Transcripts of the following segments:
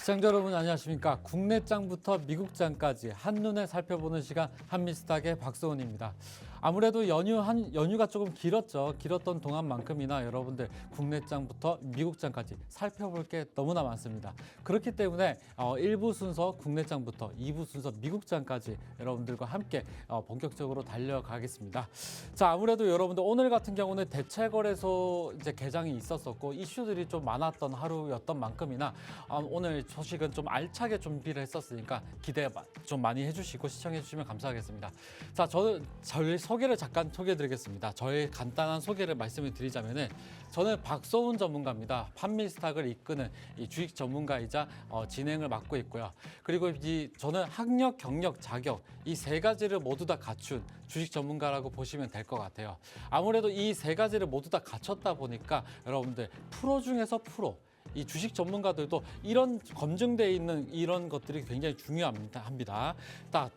시청자 여러분 안녕하십니까. 국내장부터 미국장까지 한눈에 살펴보는 시간 한미스탁의 박소은입니다. 아무래도 연휴가 조금 길었던 동안만큼이나 여러분들 국내장부터 미국장까지 살펴볼 게 너무나 많습니다. 그렇기 때문에 1부 순서 국내장부터 2부 순서 미국장까지 여러분들과 함께 본격적으로 달려가겠습니다. 자, 아무래도 여러분들 오늘 같은 경우는 대체거래소 이제 개장이 있었었고 이슈들이 좀 많았던 하루였던 만큼이나 오늘 소식은 좀 알차게 준비를 했었으니까 기대 좀 많이 해주시고 시청해 주시면 감사하겠습니다. 자, 저희 소개를 잠깐 소개해드리겠습니다. 저의 간단한 소개를 말씀을 드리자면은 저는 박소은 전문가입니다. 판미스탁을 이끄는 이 주식 전문가이자 진행을 맡고 있고요. 그리고 저는 학력, 경력, 자격 이 세 가지를 모두 다 갖춘 주식 전문가라고 보시면 될 것 같아요. 아무래도 이 세 가지를 모두 다 갖췄다 보니까 여러분들 프로 중에서 프로. 이 주식 전문가들도 이런 검증되어 있는 이런 것들이 굉장히 중요합니다.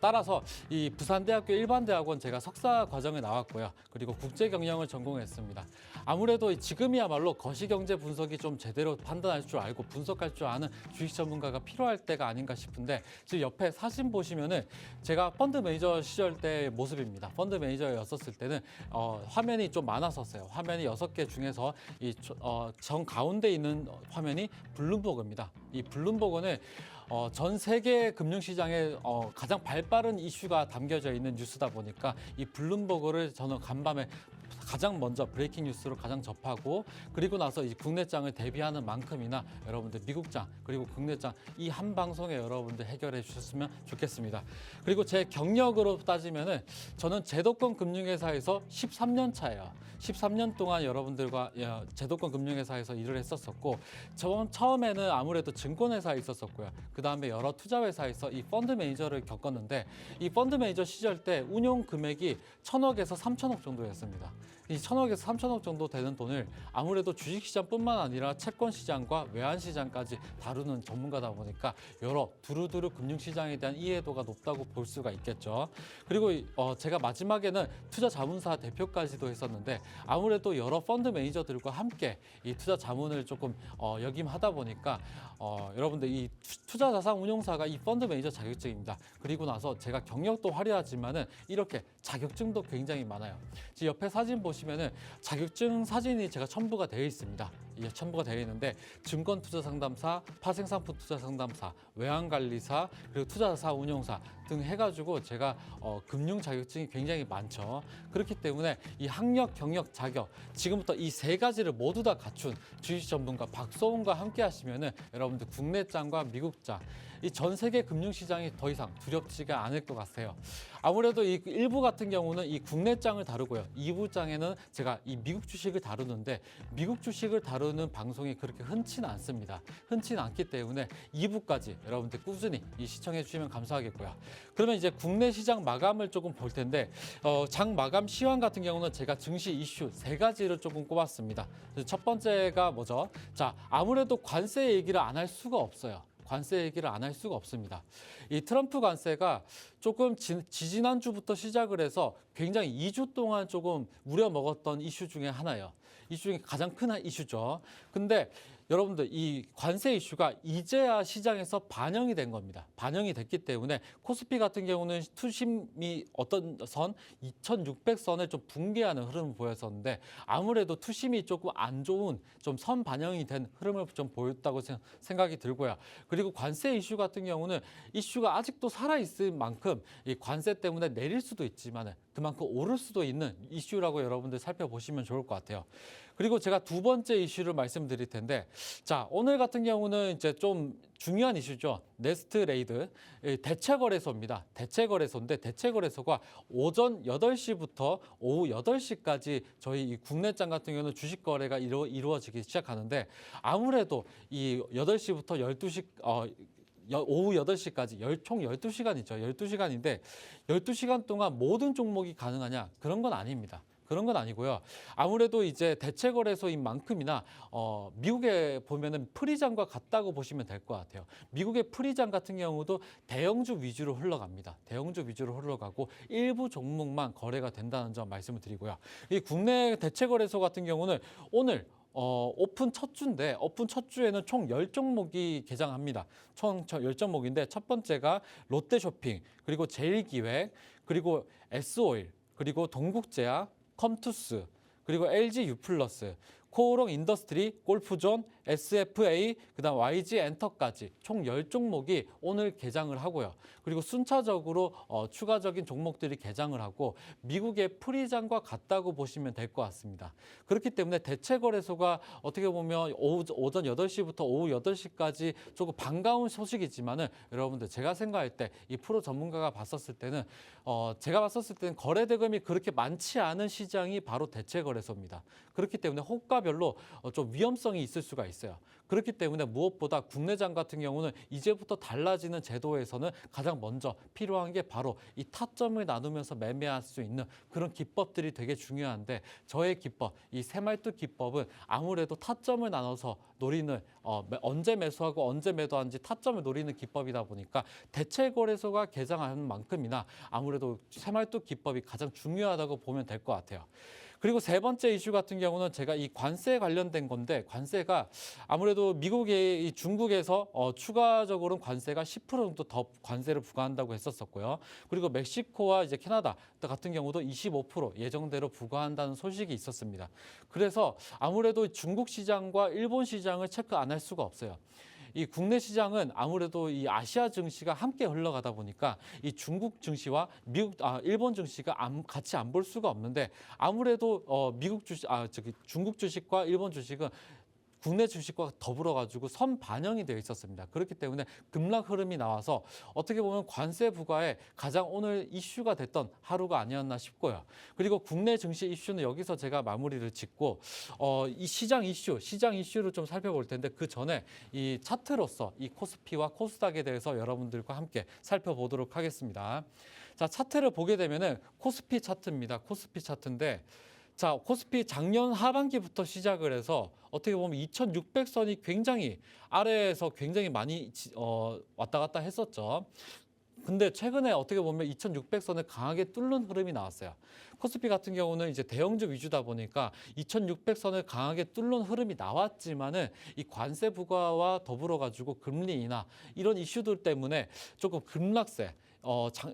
따라서 이 부산대학교 일반대학원 제가 석사 과정에 나왔고요. 그리고 국제경영을 전공했습니다. 아무래도 지금이야말로 거시경제 분석이 좀 제대로 판단할 줄 알고 분석할 줄 아는 주식 전문가가 필요할 때가 아닌가 싶은데 지금 옆에 사진 보시면은 제가 펀드 매니저 시절 때의 모습입니다. 펀드 매니저였었을 때는 화면이 좀 많았었어요. 화면이 6개 중에서 이 정 가운데 있는 화면이 블룸버그입니다. 이 블룸버그는 전 세계 금융시장에 가장 발빠른 이슈가 담겨져 있는 뉴스다 보니까 이 블룸버그를 저는 간밤에 가장 먼저 브레이킹 뉴스로 가장 접하고 그리고 나서 이 국내장을 대비하는 만큼이나 여러분들 미국장 그리고 국내장 이 한 방송에 여러분들 해결해 주셨으면 좋겠습니다. 그리고 제 경력으로 따지면은 저는 제도권 금융회사에서 13년 차예요. 13년 동안 여러분들과 제도권 금융회사에서 일을 했었었고 처음에는 아무래도 증권회사에 있었었고요. 그 다음에 여러 투자회사에서 이 펀드 매니저를 겪었는데 이 펀드 매니저 시절 때 운용 금액이 1,000억에서 3,000억 정도였습니다. 이 1,000억에서 3,000억 정도 되는 돈을 아무래도 주식시장뿐만 아니라 채권시장과 외환시장까지 다루는 전문가다 보니까 여러 두루두루 금융시장에 대한 이해도가 높다고 볼 수가 있겠죠. 그리고 제가 마지막에는 투자자문사 대표까지도 했었는데 아무래도 여러 펀드 매니저들과 함께 이 투자 자문을 조금 역임하다 보니까 여러분들 이 투자자산 운용사가 이 펀드 매니저 자격증입니다. 그리고 나서 제가 경력도 화려하지만은 이렇게 자격증도 굉장히 많아요. 지금 옆에 사진 보시면은 자격증 사진이 제가 첨부가 되어 있습니다. 이게 첨부가 되어 있는데 증권투자상담사, 파생상품투자상담사, 외환관리사, 그리고 투자자산 운용사 등 해가지고 제가 금융 자격증이 굉장히 많죠. 그렇기 때문에 이 학력, 경력, 자격 지금부터 이 세 가지를 모두 다 갖춘 주식 전문가 박소은과 함께 하시면은 여러분들 국내장과 미국장 이 전 세계 금융시장이 더 이상 두렵지가 않을 것 같아요. 아무래도 이 1부 같은 경우는 이 국내장을 다루고요. 2부장에는 제가 이 미국 주식을 다루는데 미국 주식을 다루는 방송이 그렇게 흔치는 않습니다. 흔치는 않기 때문에 2부까지 여러분들 꾸준히 시청해 주시면 감사하겠고요. 그러면 이제 국내 시장 마감을 조금 볼 텐데 장 마감 시황 같은 경우는 제가 증시 이슈 3가지를 조금 꼽았습니다. 첫 번째가 뭐죠? 자, 아무래도 관세 얘기를 안 할 수가 없어요. 관세 얘기를 안 할 수가 없습니다. 이 트럼프 관세가 조금 지지난주부터 시작을 해서 굉장히 2주 동안 조금 우려먹었던 이슈 중에 하나예요. 이슈 중에 가장 큰 이슈죠. 근데 여러분들 이 관세 이슈가 이제야 시장에서 반영이 된 겁니다. 반영이 됐기 때문에 코스피 같은 경우는 투심이 어떤 선 2,600선을 좀 붕괴하는 흐름을 보였었는데 아무래도 투심이 조금 안 좋은 좀 선 반영이 된 흐름을 좀 보였다고 생각이 들고요. 그리고 관세 이슈 같은 경우는 이슈가 아직도 살아있을 만큼 이 관세 때문에 내릴 수도 있지만 그만큼 오를 수도 있는 이슈라고 여러분들 살펴보시면 좋을 것 같아요. 그리고 제가 두 번째 이슈를 말씀드릴 텐데 자, 오늘 같은 경우는 이제 좀 중요한 이슈죠. 네스트 레이드 대체거래소입니다. 대체거래소인데 대체거래소가 오전 8시부터 오후 8시까지 저희 이 국내장 같은 경우는 주식 거래가 이루어지기 시작하는데 아무래도 이 8시부터 12시 오후 8시까지 총 12시간이죠. 12시간인데 12시간 동안 모든 종목이 가능하냐? 그런 건 아닙니다. 그런 건 아니고요. 아무래도 이제 대체거래소인 만큼이나 미국에 보면은 프리장과 같다고 보시면 될 것 같아요. 미국의 프리장 같은 경우도 대형주 위주로 흘러갑니다. 대형주 위주로 흘러가고 일부 종목만 거래가 된다는 점 말씀을 드리고요. 이 국내 대체거래소 같은 경우는 오늘 오픈 첫 주인데 오픈 첫 주에는 총 10종목이 개장합니다. 총 10종목인데 첫 번째가 롯데쇼핑, 그리고 제일기획, 그리고 S오일, 그리고 동국제약, 컴투스, 그리고 LG 유플러스, 코오롱 인더스트리, 골프존, SFA, 그다음 YG 엔터까지 총 10종목이 오늘 개장을 하고요. 그리고 순차적으로 추가적인 종목들이 개장을 하고 미국의 프리장과 같다고 보시면 될 것 같습니다. 그렇기 때문에 대체 거래소가 어떻게 보면 오전 8시부터 오후 8시까지 조금 반가운 소식이지만은 여러분들 제가 생각할 때 이 프로 전문가가 봤었을 때는 제가 봤었을 때는 거래 대금이 그렇게 많지 않은 시장이 바로 대체 거래소입니다. 그렇기 때문에 호가별로 좀 위험성이 있을 수가 있어요. 그렇기 때문에 무엇보다 국내장 같은 경우는 이제부터 달라지는 제도에서는 가장 먼저 필요한 게 바로 이 타점을 나누면서 매매할 수 있는 그런 기법들이 되게 중요한데 저의 기법, 이 새말뚝 기법은 아무래도 타점을 나눠서 노리는 언제 매수하고 언제 매도하는지 타점을 노리는 기법이다 보니까 대체 거래소가 개장하는 만큼이나 아무래도 새말뚝 기법이 가장 중요하다고 보면 될 것 같아요. 그리고 세 번째 이슈 같은 경우는 제가 이 관세 관련된 건데 관세가 아무래도 미국의 중국에서 추가적으로는 관세가 10% 정도 더 관세를 부과한다고 했었었고요. 그리고 멕시코와 이제 캐나다 같은 경우도 25% 예정대로 부과한다는 소식이 있었습니다. 그래서 아무래도 중국 시장과 일본 시장을 체크 안 할 수가 없어요. 이 국내 시장은 아무래도 이 아시아 증시가 함께 흘러가다 보니까 이 중국 증시와 일본 증시가 같이 안 볼 수가 없는데 아무래도 중국 주식과 일본 주식은 국내 주식과 더불어 가지고 선반영이 되어 있었습니다. 그렇기 때문에 급락 흐름이 나와서 어떻게 보면 관세 부과에 가장 오늘 이슈가 됐던 하루가 아니었나 싶고요. 그리고 국내 증시 이슈는 여기서 제가 마무리를 짓고 이 시장 이슈를 좀 살펴볼 텐데 그 전에 이 차트로서 이 코스피와 코스닥에 대해서 여러분들과 함께 살펴보도록 하겠습니다. 자, 차트를 보게 되면은 코스피 차트입니다. 코스피 차트인데 자, 코스피 작년 하반기부터 시작을 해서 어떻게 보면 2600선이 굉장히 아래에서 굉장히 많이 왔다 갔다 했었죠. 근데 최근에 어떻게 보면 2600선을 강하게 뚫는 흐름이 나왔어요. 코스피 같은 경우는 이제 대형주 위주다 보니까 2600선을 강하게 뚫는 흐름이 나왔지만은 이 관세 부과와 더불어 가지고 금리 인하 이런 이슈들 때문에 조금 급락세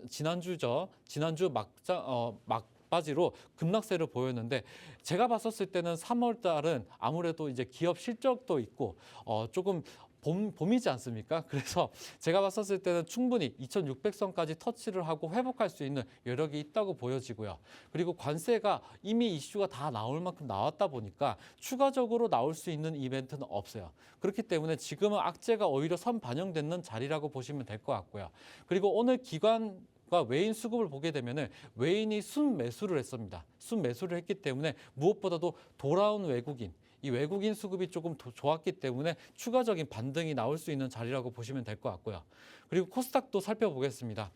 지난주 막바지로 급락세를 보였는데 제가 봤었을 때는 3월 달은 아무래도 이제 기업 실적도 있고 조금 봄이지 않습니까? 그래서 제가 봤었을 때는 충분히 2600선까지 터치를 하고 회복할 수 있는 여력이 있다고 보여지고요. 그리고 관세가 이미 이슈가 다 나올 만큼 나왔다 보니까 추가적으로 나올 수 있는 이벤트는 없어요. 그렇기 때문에 지금은 악재가 오히려 선반영되는 자리라고 보시면 될 것 같고요. 그리고 오늘 기관과 외인 수급을 보게 되면은 외인이 순매수를 했습니다. 순매수를 했기 때문에 무엇보다도 돌아온 외국인, 이 외국인 수급이 조금 좋았기 때문에 추가적인 반등이 나올 수 있는 자리라고 보시면 될 것 같고요. 그리고 코스닥도 살펴보겠습니다.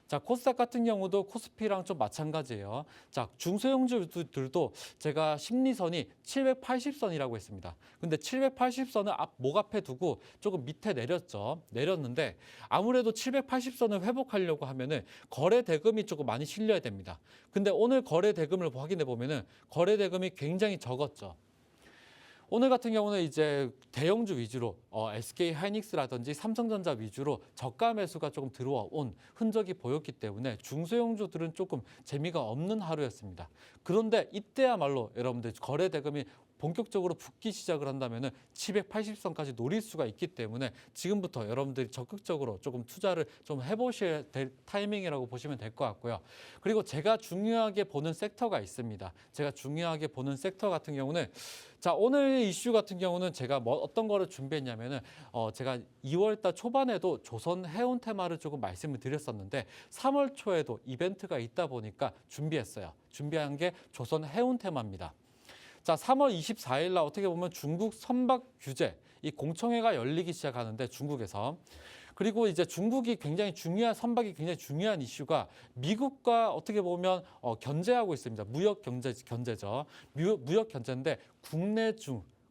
자, 코스닥 같은 경우도 코스피랑 좀 마찬가지예요. 자, 중소형주들도 제가 심리선이 780선이라고 했습니다. 근데 780선을 목 앞에 두고 조금 밑에 내렸는데 아무래도 780선을 회복하려고 하면은 거래 대금이 조금 많이 실려야 됩니다. 근데 오늘 거래 대금을 확인해 보면은 거래 대금이 굉장히 적었죠. 오늘 같은 경우는 이제 대형주 위주로 SK 하이닉스라든지 삼성전자 위주로 저가 매수가 조금 들어온 흔적이 보였기 때문에 중소형주들은 조금 재미가 없는 하루였습니다. 그런데 이때야말로 여러분들 거래 대금이 본격적으로 붙기 시작을 한다면은 780선까지 노릴 수가 있기 때문에 지금부터 여러분들이 적극적으로 조금 투자를 좀 해보셔야 될 타이밍이라고 보시면 될 것 같고요. 그리고 제가 중요하게 보는 섹터가 있습니다. 제가 중요하게 보는 섹터 같은 경우는 자, 오늘 이슈 같은 경우는 제가 어떤 거를 준비했냐면은 제가 2월달 초반에도 조선 해운 테마를 조금 말씀을 드렸었는데 3월 초에도 이벤트가 있다 보니까 준비했어요. 준비한 게 조선 해운 테마입니다. 자, 3월 24일 날 어떻게 보면 중국 선박 규제, 이 공청회가 열리기 시작하는데 중국에서 그리고 이제 중국이 굉장히 중요한 선박이 굉장히 중요한 이슈가 미국과 어떻게 보면 견제하고 있습니다. 무역 견제죠. 무역 견제인데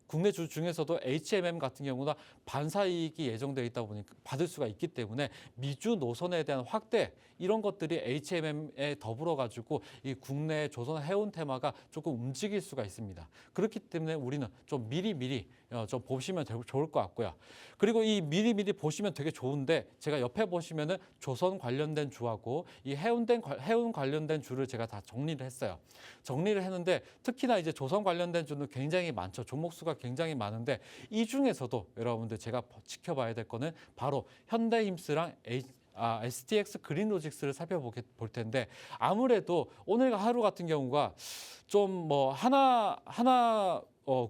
국내 주 중에서도 HMM 같은 경우나 반사이익이 예정되어 있다 보니까 받을 수가 있기 때문에 미주 노선에 대한 확대 이런 것들이 HMM에 더불어 가지고 이 국내 조선 해운 테마가 조금 움직일 수가 있습니다. 그렇기 때문에 우리는 좀 미리 좀 보시면 좋을 것 같고요. 그리고 이 미리 보시면 되게 좋은데 제가 옆에 보시면은 조선 관련된 주하고 이 해운 관련된 주를 제가 다 정리를 했어요. 정리를 했는데 특히나 이제 조선 관련된 주는 굉장히 많죠. 종목 수가 굉장히 많은데 이 중에서도 여러분들 제가 지켜봐야 될 거는 바로 현대힘스랑 STX 그린로직스를 살펴볼 텐데 아무래도 오늘 하루 같은 경우가 좀 뭐 하나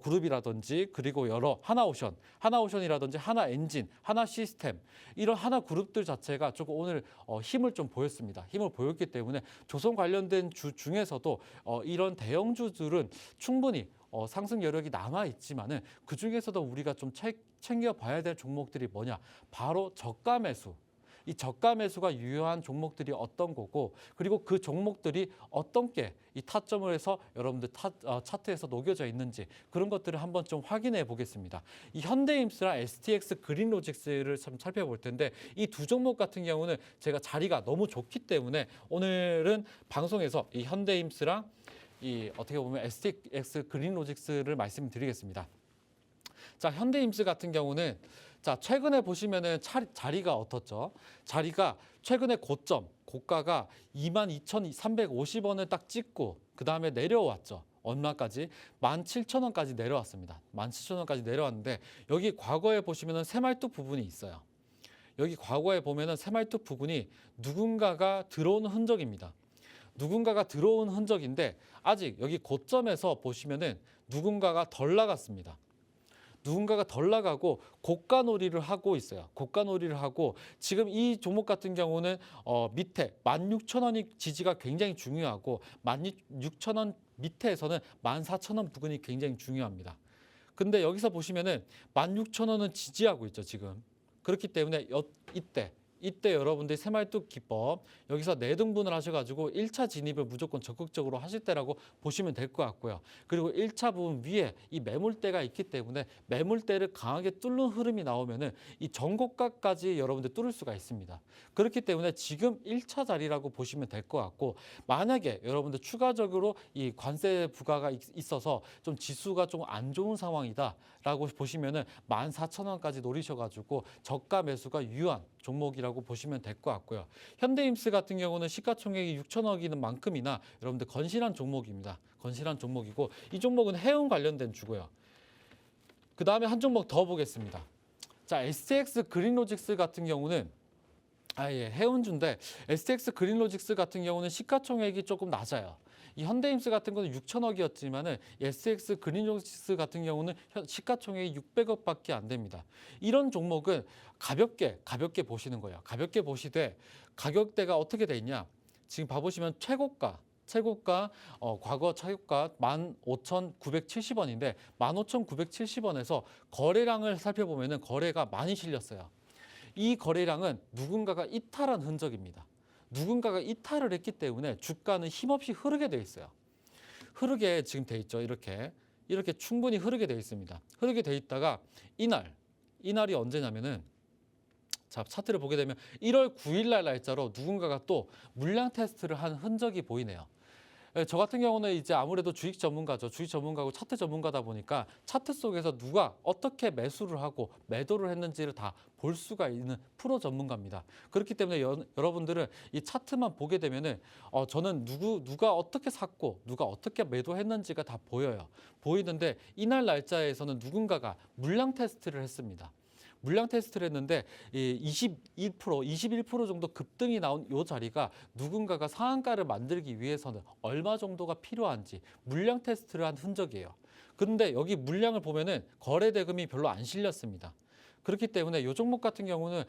그룹이라든지 그리고 여러 하나오션이라든지 하나엔진, 하나시스템 이런 하나 그룹들 자체가 조금 오늘 힘을 좀 보였습니다. 힘을 보였기 때문에 조선 관련된 주 중에서도 이런 대형주들은 충분히 상승 여력이 남아 있지만은 그 중에서도 우리가 좀 챙겨봐야 될 종목들이 뭐냐? 바로 저가 매수. 이 저가 매수가 유효한 종목들이 어떤 거고 그리고 그 종목들이 어떤 게 이 타점을 해서 여러분들 차트에서 녹여져 있는지 그런 것들을 한번 좀 확인해 보겠습니다. 이 현대힘스랑 STX 그린로직스를 좀 살펴볼 텐데 이 두 종목 같은 경우는 제가 자리가 너무 좋기 때문에 오늘은 방송에서 이 현대힘스랑 이 어떻게 보면 STX 그린로직스를 말씀드리겠습니다. 자, 현대힘스 같은 경우는 자, 최근에 보시면은 자리가 어떻죠? 자리가 최근에 고가가 22,350원을 딱 찍고 그 다음에 내려왔죠. 얼마까지? 17,000원까지 내려왔습니다. 17,000원까지 내려왔는데 여기 과거에 보시면은 새말뚝 부분이 있어요. 여기 과거에 보면은 새말뚝 부분이 누군가가 들어오는 흔적입니다. 누군가가 들어온 흔적인데 아직 여기 고점에서 보시면은 누군가가 덜 나갔습니다. 누군가가 덜 나가고 고가놀이를 하고 있어요. 고가놀이를 하고 지금 이 종목 같은 경우는 밑에 16,000원이 지지가 굉장히 중요하고 16,000원 밑에서는 14,000원 부근이 굉장히 중요합니다. 근데 여기서 보시면은 16,000원은 지지하고 있죠, 지금. 그렇기 때문에 이때 여러분들이 새말뚝 기법 여기서 내등분을 하셔가지고 1차 진입을 무조건 적극적으로 하실 때라고 보시면 될 것 같고요. 그리고 1차 부분 위에 이 매물대가 있기 때문에 매물대를 강하게 뚫는 흐름이 나오면은 이 전고가까지 여러분들 뚫을 수가 있습니다. 그렇기 때문에 지금 1차 자리라고 보시면 될 것 같고 만약에 여러분들 추가적으로 이 관세 부과가 있어서 좀 지수가 좀 안 좋은 상황이다라고 보시면은 14,000원까지 노리셔가지고 저가 매수가 유효한 종목이라고 보시면 될 것 같고요. 현대힘스 같은 경우는 시가총액이 6천억이는 만큼이나 여러분들 건실한 종목입니다. 건실한 종목이고 이 종목은 해운 관련된 주고요. 그 다음에 한 종목 더 보겠습니다. 자, STX 그린로직스 같은 경우는 해운주인데 STX 그린로직스 같은 경우는 시가총액이 조금 낮아요. 이 현대힘스 같은 거는 6천억이었지만은 SX 그린로직스 같은 경우는 시가총액이 600억밖에 안 됩니다. 이런 종목은 가볍게 보시는 거예요. 가볍게 보시되 가격대가 어떻게 돼 있냐? 지금 봐보시면 최고가 과거 최고가 15,970원인데 15,970원에서 거래량을 살펴보면은 거래가 많이 실렸어요. 이 거래량은 누군가가 이탈한 흔적입니다. 누군가가 이탈을 했기 때문에 주가는 힘없이 흐르게 돼 있어요. 흐르게 지금 돼 있죠. 이렇게 충분히 흐르게 돼 있습니다. 흐르게 돼 있다가 이날이 언제냐면은 자, 차트를 보게 되면 1월 9일 날 날짜로 누군가가 또 물량 테스트를 한 흔적이 보이네요. 저 같은 경우는 이제 아무래도 주식 전문가고 차트 전문가다 보니까 차트 속에서 누가 어떻게 매수를 하고 매도를 했는지를 다 볼 수가 있는 프로 전문가입니다. 그렇기 때문에 여러분들은 이 차트만 보게 되면은 저는 누가 어떻게 샀고 누가 어떻게 매도했는지가 다 보여요. 보이는데 이날 날짜에서는 누군가가 물량 테스트를 했습니다. 물량 테스트를 했는데 21% 정도 급등이 나온 이 자리가 누군가가 상한가를 만들기 위해서는 얼마 정도가 필요한지 물량 테스트를 한 흔적이에요. 그런데 여기 물량을 보면은 거래 대금이 별로 안 실렸습니다. 그렇기 때문에 이 종목 같은 경우는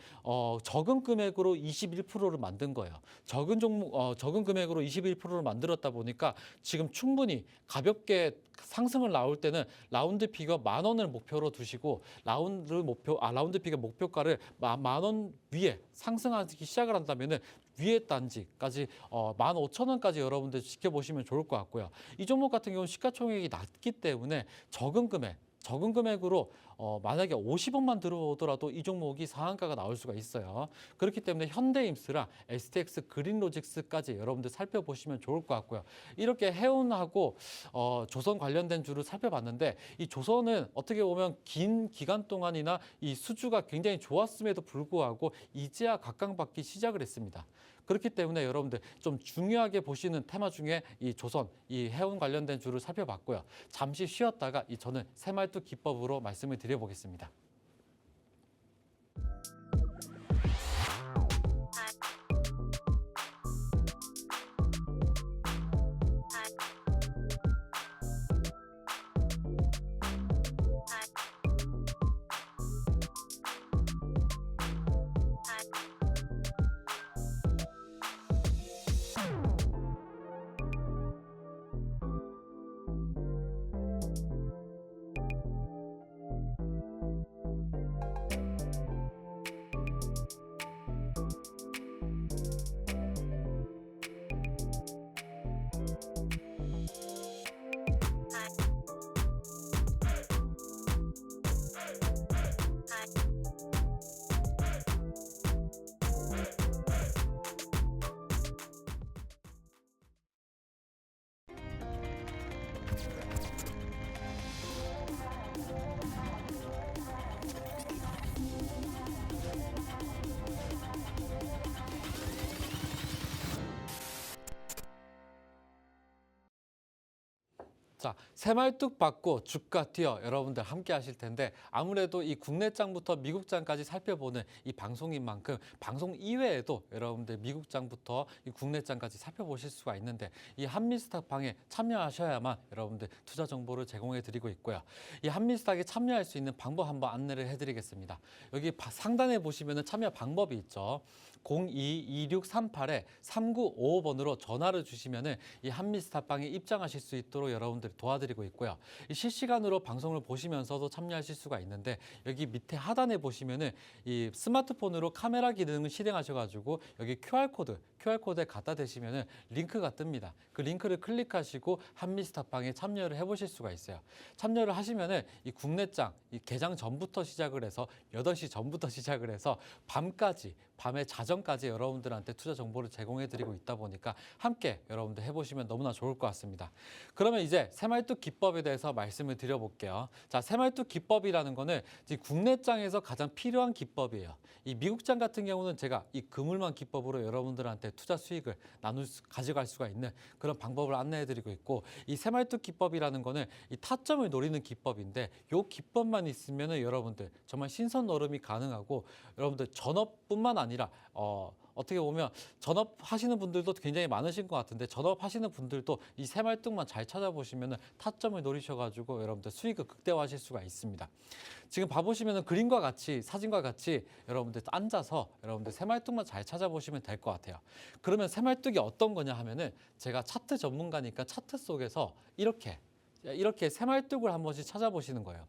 적은 금액으로 21%를 만든 거예요. 적은 금액으로 21%를 만들었다 보니까 지금 충분히 가볍게 상승을 나올 때는 라운드 피겨 10,000원을 목표로 두시고 라운드 피겨 목표가를 10,000원 위에 상승하기 시작을 한다면은 위에 단지까지 15,000원까지 여러분들 지켜보시면 좋을 것 같고요. 이 종목 같은 경우는 시가총액이 낮기 때문에 적은 금액 적은 금액으로 만약에 50억만 들어오더라도 이 종목이 상한가가 나올 수가 있어요. 그렇기 때문에 현대임스랑 STX 그린로직스까지 여러분들 살펴보시면 좋을 것 같고요. 이렇게 해운하고 조선 관련된 주를 살펴봤는데 이 조선은 어떻게 보면 긴 기간 동안이나 이 수주가 굉장히 좋았음에도 불구하고 이제야 각광받기 시작을 했습니다. 그렇기 때문에 여러분들 좀 중요하게 보시는 테마 중에 이 조선, 이 해운 관련된 주를 살펴봤고요. 잠시 쉬었다가 저는 새말뚝 기법으로 말씀을 드려보겠습니다. 자, 새말뚝 받고 주가 뛰어 여러분들 함께 하실 텐데 아무래도 이 국내장부터 미국장까지 살펴보는 이 방송인 만큼 방송 이외에도 여러분들 미국장부터 이 국내장까지 살펴보실 수가 있는데 이 한미스탁방에 참여하셔야만 여러분들 투자 정보를 제공해 드리고 있고요. 이 한미스탁에 참여할 수 있는 방법 한번 안내를 해드리겠습니다. 여기 상단에 보시면 참여 방법이 있죠. 02-2638-3955번으로 전화를 주시면은 이 한미스탁방에 입장하실 수 있도록 여러분들이 도와드리고 있고요. 이 실시간으로 방송을 보시면서도 참여하실 수가 있는데 여기 밑에 하단에 보시면은 이 스마트폰으로 카메라 기능을 실행하셔가지고 여기 QR코드에 갖다 대시면은 링크가 뜹니다. 그 링크를 클릭하시고 한미스탁방에 참여를 해보실 수가 있어요. 참여를 하시면은 이 국내장, 이 개장 전부터 시작을 해서 8시 전부터 시작을 해서 밤에 자정까지 여러분들한테 투자 정보를 제공해 드리고 있다 보니까 함께 여러분들 해보시면 너무나 좋을 것 같습니다. 그러면 이제 새말뚝 기법에 대해서 말씀을 드려볼게요. 자, 새말뚝 기법이라는 거는 국내장에서 가장 필요한 기법이에요. 이 미국장 같은 경우는 제가 이 그물망 기법으로 여러분들한테 투자 수익을 가져갈 수가 있는 그런 방법을 안내해 드리고 있고 이 새말뚝 기법이라는 거는 이 타점을 노리는 기법인데 이 기법만 있으면은 여러분들 정말 신선 노름이 가능하고 여러분들 전업뿐만 아니라 어떻게 보면 전업 하시는 분들도 굉장히 많으신 것 같은데 전업 하시는 분들도 이 새말뚝만 잘 찾아보시면 타점을 노리셔가지고 여러분들 수익을 극대화하실 수가 있습니다. 지금 봐보시면 그림과 같이 사진과 같이 여러분들 앉아서 여러분들 새말뚝만 잘 찾아보시면 될 것 같아요. 그러면 새말뚝이 어떤 거냐 하면은 제가 차트 전문가니까 차트 속에서 이렇게 새말뚝을 한 번씩 찾아보시는 거예요.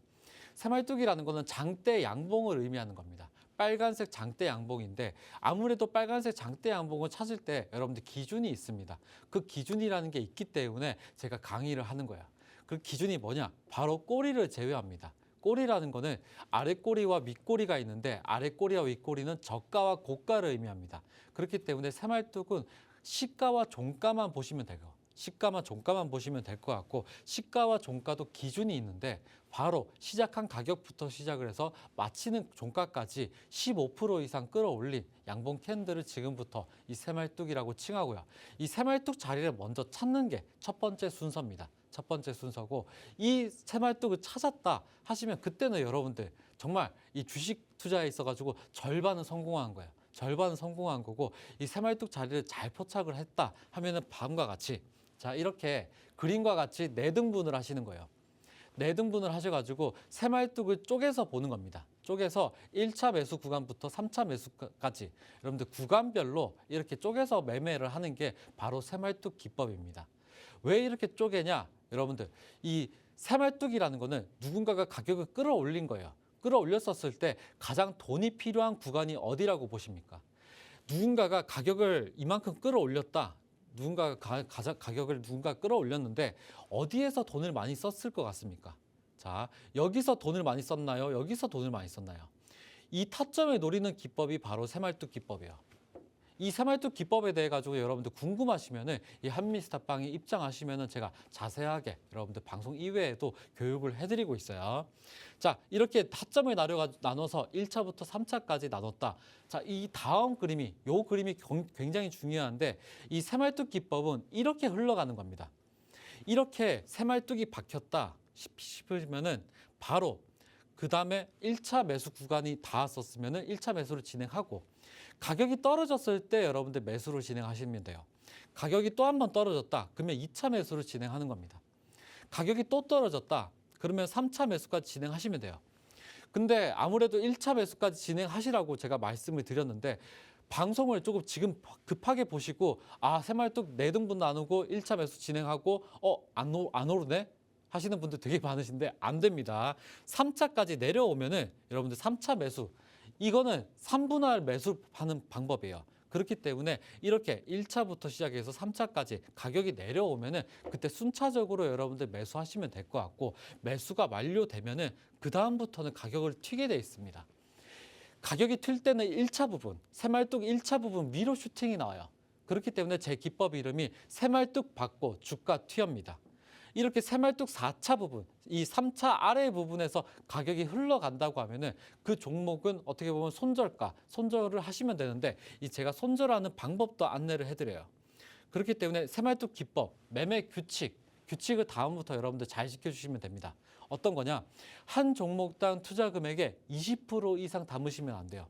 새말뚝이라는 거는 장대 양봉을 의미하는 겁니다. 빨간색 장대 양봉인데 아무래도 빨간색 장대 양봉을 찾을 때 여러분들 기준이 있습니다. 그 기준이라는 게 있기 때문에 제가 강의를 하는 거예요. 그 기준이 뭐냐? 바로 꼬리를 제외합니다. 꼬리라는 거는 아랫꼬리와 윗꼬리가 있는데 아랫꼬리와 윗꼬리는 저가와 고가를 의미합니다. 그렇기 때문에 새말뚝은 시가와 종가만 보시면 되고 시가만 종가만 보시면 될 것 같고 시가와 종가도 기준이 있는데 바로 시작한 가격부터 시작을 해서 마치는 종가까지 15% 이상 끌어올린 양봉 캔들을 지금부터 이 새말뚝이라고 칭하고요. 이 새말뚝 자리를 먼저 찾는 게 첫 번째 순서입니다. 첫 번째 순서고 이 새말뚝을 찾았다 하시면 그때는 여러분들 정말 이 주식 투자에 있어가지고 절반은 성공한 거예요. 절반은 성공한 거고 이 새말뚝 자리를 잘 포착을 했다 하면은 다음과 같이 자 이렇게 그림과 같이 4등분을 하시는 거예요. 4등분을 하셔가지고 새말뚝을 쪼개서 보는 겁니다. 쪼개서 1차 매수 구간부터 3차 매수까지 여러분들 구간별로 이렇게 쪼개서 매매를 하는 게 바로 새말뚝 기법입니다. 왜 이렇게 쪼개냐? 여러분들 이 새말뚝이라는 거는 누군가가 가격을 끌어올린 거예요. 끌어올렸었을 때 가장 돈이 필요한 구간이 어디라고 보십니까? 누군가가 가격을 이만큼 끌어올렸다. 누군가가 가격을 끌어올렸는데 어디에서 돈을 많이 썼을 것 같습니까? 자, 여기서 돈을 많이 썼나요? 여기서 돈을 많이 썼나요? 이 타점을 노리는 기법이 바로 새말뚝 기법이에요. 이 새말뚝 기법에 대해 가지고 여러분들 궁금하시면은 이 한미스타빵에 입장하시면은 제가 자세하게 여러분들 방송 이외에도 교육을 해드리고 있어요. 자, 이렇게 타점을 나눠서 1차부터 3차까지 나눴다. 자, 이 다음 그림이, 요 그림이 굉장히 중요한데 이 새말뚝 기법은 이렇게 흘러가는 겁니다. 이렇게 새말뚝이 박혔다 싶으면은 바로 그 다음에 1차 매수 구간이 닿았었으면은 1차 매수를 진행하고 가격이 떨어졌을 때 여러분들 매수를 진행하시면 돼요. 가격이 또 한 번 떨어졌다. 그러면 2차 매수를 진행하는 겁니다. 가격이 또 떨어졌다. 그러면 3차 매수까지 진행하시면 돼요. 근데 아무래도 1차 매수까지 진행하시라고 제가 말씀을 드렸는데 방송을 조금 지금 급하게 보시고 새말뚝 4등분 나누고 1차 매수 진행하고 안 오르네? 하시는 분들 되게 많으신데 안 됩니다. 3차까지 내려오면은 여러분들 3차 매수 이거는 3분할 매수하는 방법이에요. 그렇기 때문에 이렇게 1차부터 시작해서 3차까지 가격이 내려오면은 그때 순차적으로 여러분들 매수하시면 될 것 같고 매수가 완료되면은 그 다음부터는 가격을 튀게 돼 있습니다. 가격이 튈 때는 1차 부분, 새말뚝 1차 부분 미러 슈팅이 나와요. 그렇기 때문에 제 기법 이름이 새말뚝 받고 주가 튀어입니다. 이렇게 새말뚝 4차 부분, 이 3차 아래 부분에서 가격이 흘러간다고 하면은 그 종목은 어떻게 보면 손절을 하시면 되는데 제가 손절하는 방법도 안내를 해드려요. 그렇기 때문에 새말뚝 기법, 매매 규칙을 다음부터 여러분들 잘 지켜주시면 됩니다. 어떤 거냐? 한 종목당 투자 금액의 20% 이상 담으시면 안 돼요.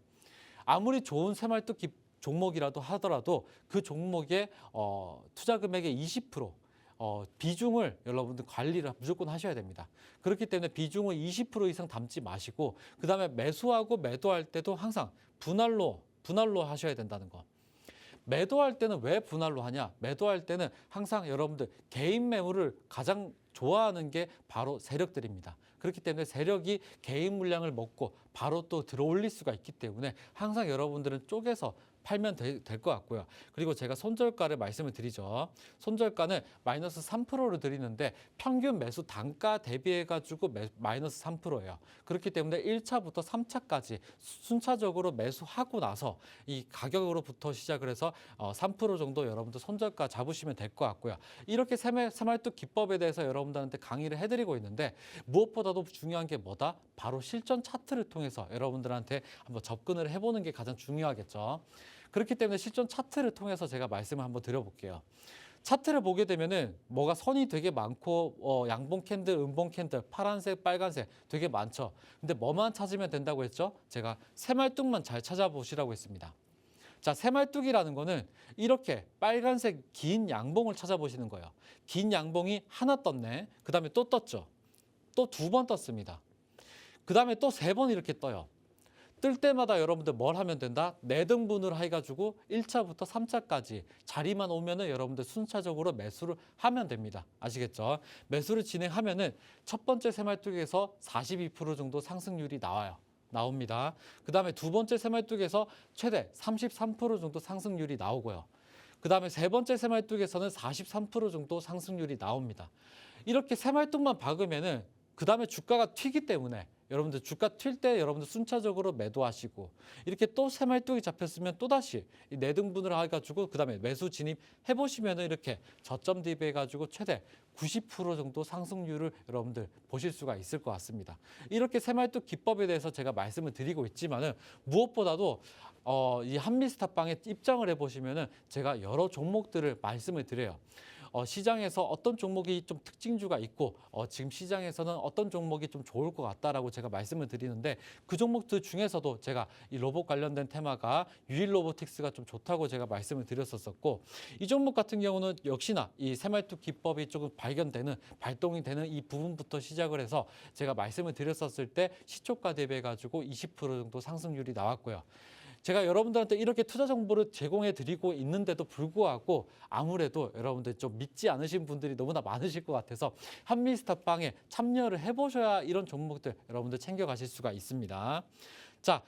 아무리 좋은 새말뚝 종목이라도 하더라도 그 종목의 투자 금액의 20% 비중을 여러분들 관리를 무조건 하셔야 됩니다. 그렇기 때문에 비중을 20% 이상 담지 마시고 그 다음에 매수하고 매도할 때도 항상 분할로 하셔야 된다는 거. 매도할 때는 왜 분할로 하냐? 매도할 때는 항상 여러분들 개인 매물을 가장 좋아하는 게 바로 세력들입니다. 그렇기 때문에 세력이 개인 물량을 먹고 바로 또 들어올릴 수가 있기 때문에 항상 여러분들은 쪼개서 팔면 될 것 같고요. 그리고 제가 손절가를 말씀을 드리죠. 손절가는 마이너스 3%를 드리는데 평균 매수 단가 대비해가지고 마이너스 3%예요. 그렇기 때문에 1차부터 3차까지 순차적으로 매수하고 나서 이 가격으로부터 시작을 해서 3% 정도 여러분들 손절가 잡으시면 될 것 같고요. 이렇게 새말뚝 기법에 대해서 여러분들한테 강의를 해드리고 있는데 무엇보다도 중요한 게 뭐다? 바로 실전 차트를 통해서 여러분들한테 한번 접근을 해보는 게 가장 중요하겠죠. 그렇기 때문에 실전 차트를 통해서 제가 말씀을 한번 드려볼게요. 차트를 보게 되면은 뭐가 선이 되게 많고 양봉 캔들, 음봉 캔들, 파란색, 빨간색 되게 많죠. 근데 뭐만 찾으면 된다고 했죠? 제가 새말뚝만 잘 찾아보시라고 했습니다. 자, 새말뚝이라는 거는 이렇게 빨간색 긴 양봉을 찾아보시는 거예요. 긴 양봉이 하나 떴네. 그 다음에 또 떴죠. 또 2번 떴습니다. 그 다음에 또 3번 이렇게 떠요. 뜰 때마다 여러분들 뭘 하면 된다? 4등분을 해가지고 1차부터 3차까지 자리만 오면은 여러분들 순차적으로 매수를 하면 됩니다. 아시겠죠? 매수를 진행하면은 첫 번째 새말뚝에서 42% 정도 상승률이 나옵니다. 그 다음에 두 번째 새말뚝에서 최대 33% 정도 상승률이 나오고요. 그 다음에 세 번째 새말뚝에서는 43% 정도 상승률이 나옵니다. 이렇게 새말뚝만 박으면은 그 다음에 주가가 튀기 때문에 여러분들 주가 튈 때 여러분들 순차적으로 매도하시고 이렇게 또 새말뚝이 잡혔으면 또다시 4등분을 해가지고 그 다음에 매수 진입해 보시면 이렇게 저점 대비해가지고 최대 90% 정도 상승률을 여러분들 보실 수가 있을 것 같습니다. 이렇게 새말뚝 기법에 대해서 제가 말씀을 드리고 있지만은 무엇보다도 이 한미스타빵에 입장을 해보시면은 제가 여러 종목들을 말씀을 드려요. 시장에서 어떤 종목이 좀 특징주가 있고 지금 시장에서는 어떤 종목이 좀 좋을 것 같다라고 제가 말씀을 드리는데 그 종목들 중에서도 제가 이 로봇 관련된 테마가 유일로보틱스가 좀 좋다고 제가 말씀을 드렸었고 이 종목 같은 경우는 역시나 이 새말뚝 기법이 조금 발동이 되는 이 부분부터 시작을 해서 제가 말씀을 드렸었을 때 시초가 대비해 가지고 20% 정도 상승률이 나왔고요. 제가 여러분들한테 이렇게 투자 정보를 제공해 드리고 있는데도 불구하고 아무래도 여러분들 좀 믿지 않으신 분들이 너무나 많으실 것 같아서 한미스타빵에 참여를 해보셔야 이런 종목들 여러분들 챙겨가실 수가 있습니다. 자,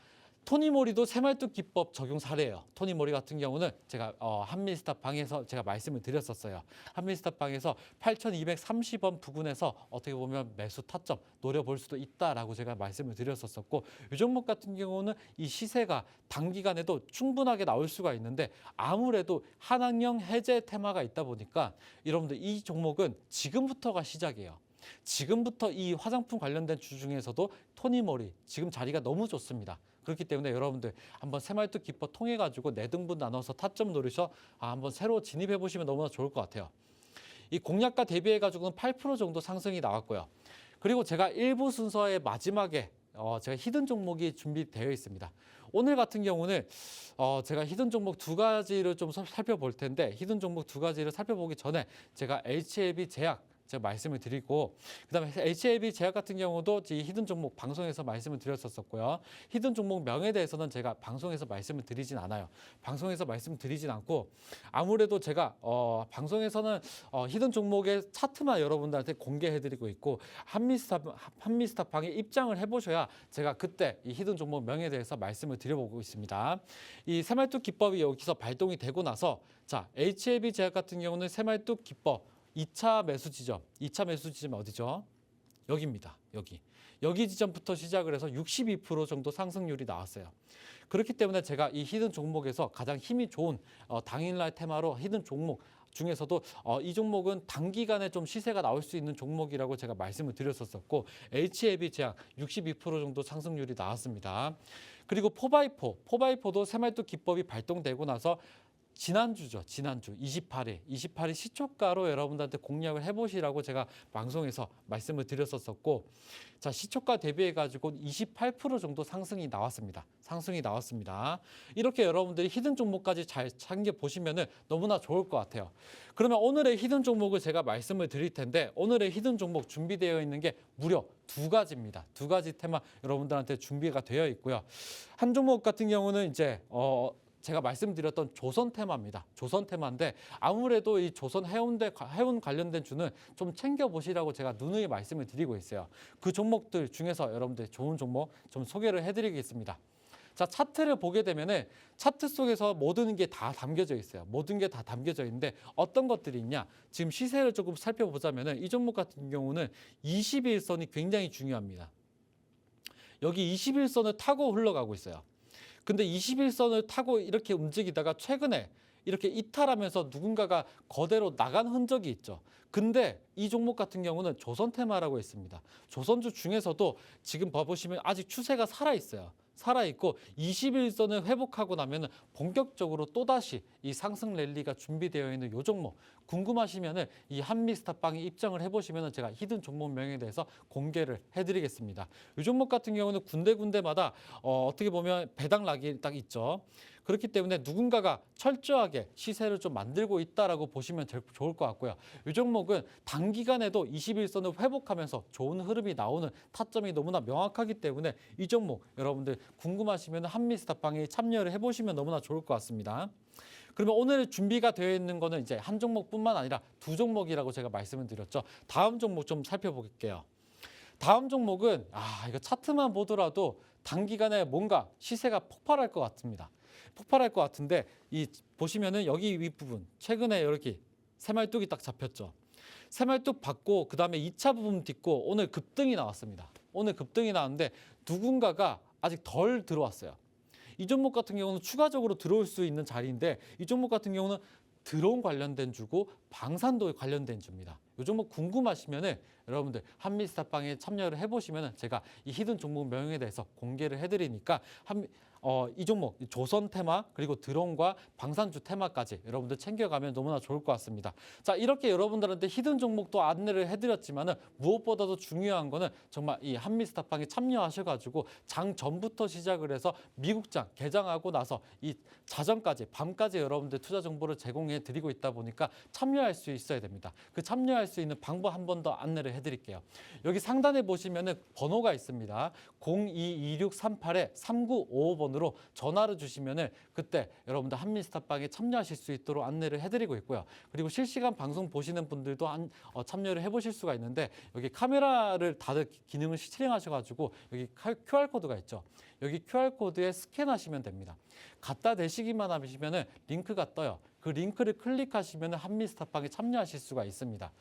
토니모리도 새말뚝 기법 적용 사례예요. 토니모리 같은 경우는 제가 한미스탑 방에서 제가 말씀을 드렸었어요. 한미스탑 방에서 8,230원 부근에서 어떻게 보면 매수 타점 노려볼 수도 있다라고 제가 말씀을 드렸었고, 이 종목 같은 경우는 이 시세가 단기간에도 충분하게 나올 수가 있는데 아무래도 한학령 해제 테마가 있다 보니까 여러분들 이 종목은 지금부터가 시작이에요. 지금부터 이 화장품 관련된 주 중에서도 토니모리 지금 자리가 너무 좋습니다. 그렇기 때문에 여러분들 한번 새말뚝 기법 통해 가지고 4등분 나눠서 타점 노리셔 한번 새로 진입해 보시면 너무나 좋을 것 같아요. 이 공략가 대비해 가지고는 8% 정도 상승이 나왔고요. 그리고 제가 1부 순서의 마지막에 제가 히든 종목이 준비되어 있습니다. 오늘 같은 경우는 제가 히든 종목 2가지를 좀 살펴볼 텐데, 히든 종목 2가지를 살펴보기 전에 제가 HLB 제약 제가 말씀을 드리고, 그다음에 HLB 제약 같은 경우도 이 히든 종목 방송에서 말씀을 드렸었고요. 히든 종목 명에 대해서는 제가 방송에서 말씀을 드리진 않아요. 방송에서 말씀드리진 않고, 아무래도 제가 방송에서는 히든 종목의 차트만 여러분들한테 공개해드리고 있고, 한미스탑 방에 입장을 해보셔야 제가 그때 이 히든 종목 명에 대해서 말씀을 드려보고 있습니다. 이 새말뚝 기법이 여기서 발동이 되고 나서, 자, HLB 제약 같은 경우는 새말뚝 기법 2차 매수 지점 어디죠? 여기입니다. 여기 지점부터 시작을 해서 62% 정도 상승률이 나왔어요. 그렇기 때문에 제가 이 히든 종목에서 가장 힘이 좋은 당일날 테마로 히든 종목 중에서도 이 종목은 단기간에 좀 시세가 나올 수 있는 종목이라고 제가 말씀을 드렸었고, HLB 제약 62% 정도 상승률이 나왔습니다. 그리고 포바이포도 새말뚝 기법이 발동되고 나서 지난주 28일 시초가로 여러분들한테 공략을 해보시라고 제가 방송에서 말씀을 드렸었고, 자, 시초가 대비해 가지고 28% 정도 상승이 나왔습니다. 이렇게 여러분들이 히든 종목까지 잘 챙겨 보시면은 너무나 좋을 것 같아요. 그러면 오늘의 히든 종목을 제가 말씀을 드릴 텐데, 오늘의 히든 종목 준비되어 있는 게 무려 2가지입니다. 2가지 테마 여러분들한테 준비가 되어 있고요. 한 종목 같은 경우는 이제 제가 말씀드렸던 조선 테마입니다. 조선 테마인데 아무래도 이 조선 해운 관련된 주는 좀 챙겨보시라고 제가 누누이 말씀을 드리고 있어요. 그 종목들 중에서 여러분들 좋은 종목 좀 소개를 해드리겠습니다. 자, 차트를 보게 되면은 차트 속에서 모든 게 다 담겨져 있어요. 모든 게 다 담겨져 있는데 어떤 것들이 있냐? 지금 시세를 조금 살펴보자면은 이 종목 같은 경우는 21선이 굉장히 중요합니다. 여기 21선을 타고 흘러가고 있어요. 근데 21선을 타고 이렇게 움직이다가 최근에 이렇게 이탈하면서 누군가가 거대로 나간 흔적이 있죠. 근데 이 종목 같은 경우는 조선 테마라고 있습니다. 조선주 중에서도 지금 봐보시면 아직 추세가 살아있고 21선을 회복하고 나면 본격적으로 또다시 이 상승 랠리가 준비되어 있는 이 종목 궁금하시면 이 한미스탑방에 입장을 해보시면 제가 히든 종목명에 대해서 공개를 해드리겠습니다. 이 종목 같은 경우는 군데군데마다 어떻게 보면 배당락이 딱 있죠. 그렇기 때문에 누군가가 철저하게 시세를 좀 만들고 있다라고 보시면 좋을 것 같고요. 이 종목은 단기간에도 21선을 회복하면서 좋은 흐름이 나오는 타점이 너무나 명확하기 때문에 이 종목 여러분들 궁금하시면 한미스탑방에 참여를 해보시면 너무나 좋을 것 같습니다. 그러면 오늘 준비가 되어 있는 거는 이제 한 종목뿐만 아니라 2종목이라고 제가 말씀을 드렸죠. 다음 종목 좀 살펴볼게요. 다음 종목은 이거 차트만 보더라도 단기간에 뭔가 시세가 폭발할 것 같습니다. 폭발할 것 같은데 이 보시면은 여기 윗부분 최근에 이렇게 새말뚝이 딱 잡혔죠. 새말뚝 받고 그다음에 2차 부분 딛고 오늘 급등이 나왔습니다. 오늘 급등이 나왔는데 누군가가 아직 덜 들어왔어요. 이 종목 같은 경우는 추가적으로 들어올 수 있는 자리인데 이 종목 같은 경우는 드론 관련된 주고 방산도 관련된 주입니다. 이 종목 궁금하시면은 여러분들 한미스탑방에 참여를 해보시면은 제가 이 히든 종목 명에 대해서 공개를 해드리니까 이 종목 조선 테마 그리고 드론과 방산주 테마까지 여러분들 챙겨가면 너무나 좋을 것 같습니다. 자, 이렇게 여러분들한테 히든 종목도 안내를 해드렸지만은 무엇보다도 중요한 거는 정말 이 한미스탑방에 참여하셔가지고 장 전부터 시작을 해서 미국장 개장하고 나서 이 자정까지 밤까지 여러분들 투자 정보를 제공해 드리고 있다 보니까 참여할 수 있어야 됩니다. 그 참여할 참여할 수 있는 방법 한 번 더 안내를 해드릴게요. 여기 상단에 보시면은 번호가 있습니다. 022638-3955번으로 전화를 주시면은 그때 여러분들 한미스타빵에 참여하실 수 있도록 안내를 해드리고 있고요. 그리고 실시간 방송 보시는 분들도 참여를 해보실 수가 있는데 여기 카메라를 다들 기능을 실행하셔가지고 여기 QR코드가 있죠. 여기 QR코드에 스캔하시면 됩니다. 갖다 대시기만 하시면은 링크가 떠요. 그 링크를 클릭하시면 한미스타빵에 참여하실 수가 있습니다.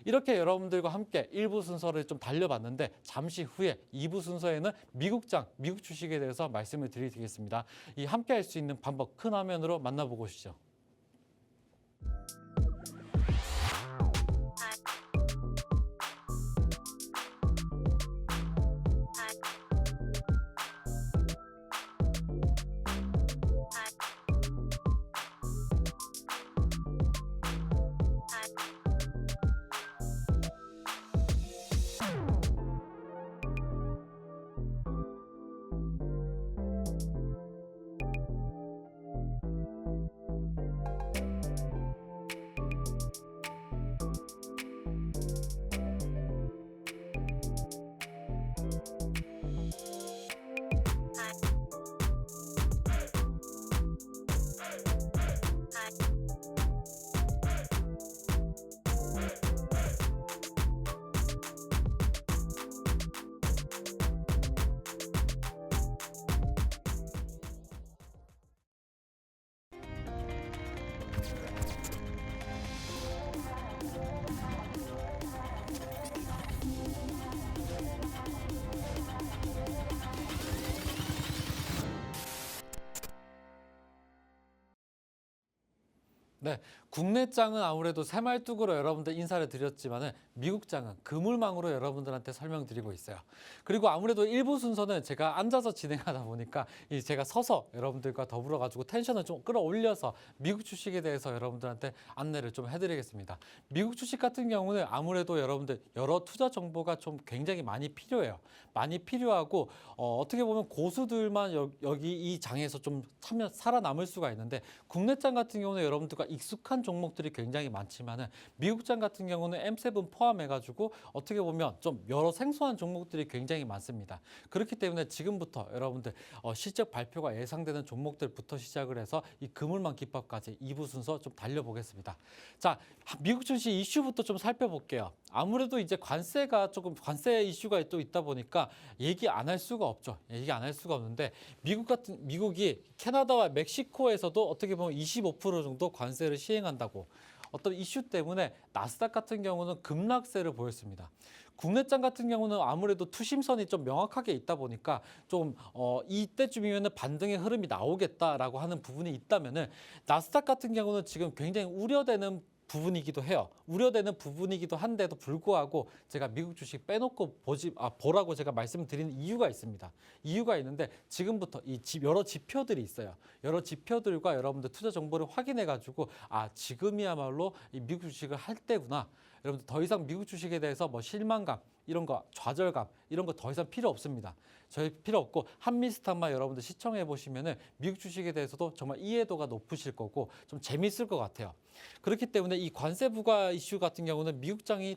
이렇게 여러분들과 함께 1부 순서를 좀 달려봤는데 잠시 후에 2부 순서에는 미국 주식에 대해서 말씀을 드리겠습니다. 이 함께 할 수 있는 방법 큰 화면으로 만나보고 오시죠. 네, 국내장은 아무래도 새말뚝으로 여러분들 인사를 드렸지만은 미국장은 그물망으로 여러분들한테 설명드리고 있어요. 그리고 아무래도 1부 순서는 제가 앉아서 진행하다 보니까 제가 서서 여러분들과 더불어 가지고 텐션을 좀 끌어올려서 미국 주식에 대해서 여러분들한테 안내를 좀 해드리겠습니다. 미국 주식 같은 경우는 아무래도 여러분들 여러 투자 정보가 좀 굉장히 많이 필요해요. 많이 필요하고 어떻게 보면 고수들만 여기 이 장에서 좀 살아남을 수가 있는데 국내장 같은 경우는 여러분들과 익숙한 종목들이 굉장히 많지만은 미국장 같은 경우는 M7 포함해가지고 어떻게 보면 좀 여러 생소한 종목들이 굉장히 많습니다. 그렇기 때문에 지금부터 여러분들 실적 발표가 예상되는 종목들부터 시작을 해서 이 그물망 기법까지 2부 순서 좀 달려보겠습니다. 자, 미국 주식 이슈부터 좀 살펴볼게요. 아무래도 이제 관세 이슈가 또 있다 보니까 얘기 안 할 수가 없죠. 얘기 안 할 수가 없는데 미국이 캐나다와 멕시코에서도 어떻게 보면 25% 정도 관세를 시행한다고 어떤 이슈 때문에 나스닥 같은 경우는 급락세를 보였습니다. 국내장 같은 경우는 아무래도 투심선이 좀 명확하게 있다 보니까 좀 이때쯤이면 반등의 흐름이 나오겠다라고 하는 부분이 있다면은 나스닥 같은 경우는 지금 굉장히 우려되는 부분이기도 해요. 우려되는 부분이기도 한데도 불구하고 제가 미국 주식 빼놓고 보라고 제가 말씀드리는 이유가 있습니다. 이유가 있는데 지금부터 여러 지표들이 있어요. 여러 지표들과 여러분들 투자 정보를 확인해가지고 지금이야말로 이 미국 주식을 할 때구나. 여러분들 더 이상 미국 주식에 대해서 뭐 실망감 이런 거 좌절감 이런 거 더 이상 필요 없습니다. 저희 필요 없고 한미스탁만 여러분들 시청해 보시면은 미국 주식에 대해서도 정말 이해도가 높으실 거고 좀 재밌을 것 같아요. 그렇기 때문에 이 관세 부과 이슈 같은 경우는 미국장이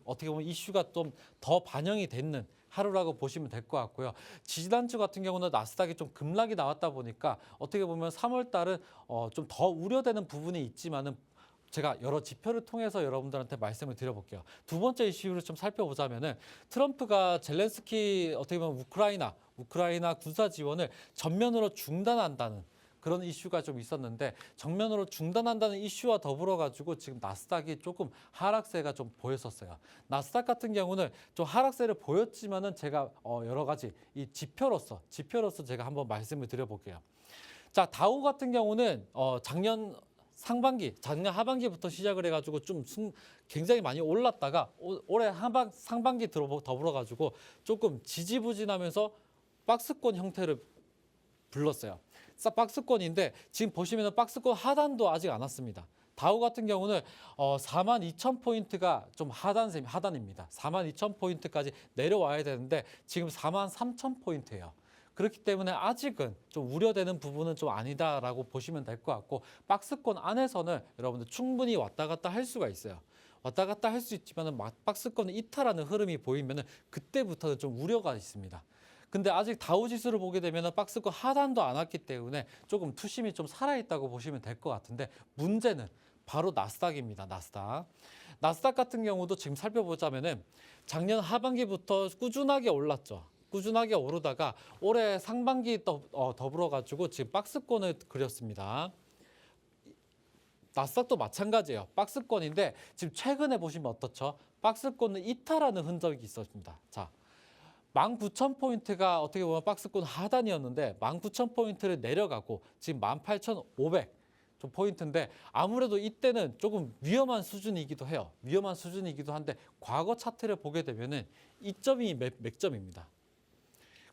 어떻게 보면 이슈가 좀 더 반영이 됐는 하루라고 보시면 될 것 같고요. 지지난주 같은 경우는 나스닥이 좀 급락이 나왔다 보니까 어떻게 보면 3월 달은 좀 더 우려되는 부분이 있지만은 제가 여러 지표를 통해서 여러분들한테 말씀을 드려볼게요. 두 번째 이슈를 좀 살펴보자면은 트럼프가 젤렌스키 어떻게 보면 우크라이나 군사 지원을 전면으로 중단한다는 그런 이슈가 좀 있었는데 정면으로 중단한다는 이슈와 더불어 가지고 지금 나스닥이 조금 하락세가 좀 보였었어요. 나스닥 같은 경우는 좀 하락세를 보였지만은 제가 여러 가지 이 지표로서 제가 한번 말씀을 드려볼게요. 자, 다우 같은 경우는 작년 하반기부터 시작을 해가지고 좀 굉장히 많이 올랐다가 올해 상반기 더불어 가지고 조금 지지부진하면서 박스권 형태를 불렀어요. 박스권인데 지금 보시면 박스권 하단도 아직 안 왔습니다. 다우 같은 경우는 42,000포인트가 좀 하단입니다. 42,000포인트까지 내려와야 되는데 지금 43,000포인트예요. 그렇기 때문에 아직은 좀 우려되는 부분은 좀 아니다라고 보시면 될 것 같고 박스권 안에서는 여러분들 충분히 왔다 갔다 할 수가 있어요. 왔다 갔다 할 수 있지만은 박스권을 이탈하는 흐름이 보이면은 그때부터는 좀 우려가 있습니다. 근데 아직 다우지수를 보게 되면은 박스권 하단도 안 왔기 때문에 조금 투심이 좀 살아있다고 보시면 될 것 같은데 문제는 바로 나스닥입니다. 나스닥 같은 경우도 지금 살펴보자면은 작년 하반기부터 꾸준하게 올랐죠. 꾸준하게 오르다가 올해 상반기 더불어가지고 지금 박스권을 그렸습니다. 나스닥도 마찬가지예요. 박스권인데 지금 최근에 보시면 어떻죠? 박스권을 이탈하는 흔적이 있었습니다. 자, 19,000포인트가 어떻게 보면 박스권 하단이었는데 19,000포인트를 내려가고 지금 18,500 좀 포인트인데 아무래도 이때는 조금 위험한 수준이기도 해요. 위험한 수준이기도 한데 과거 차트를 보게 되면은 이점이 맥점입니다.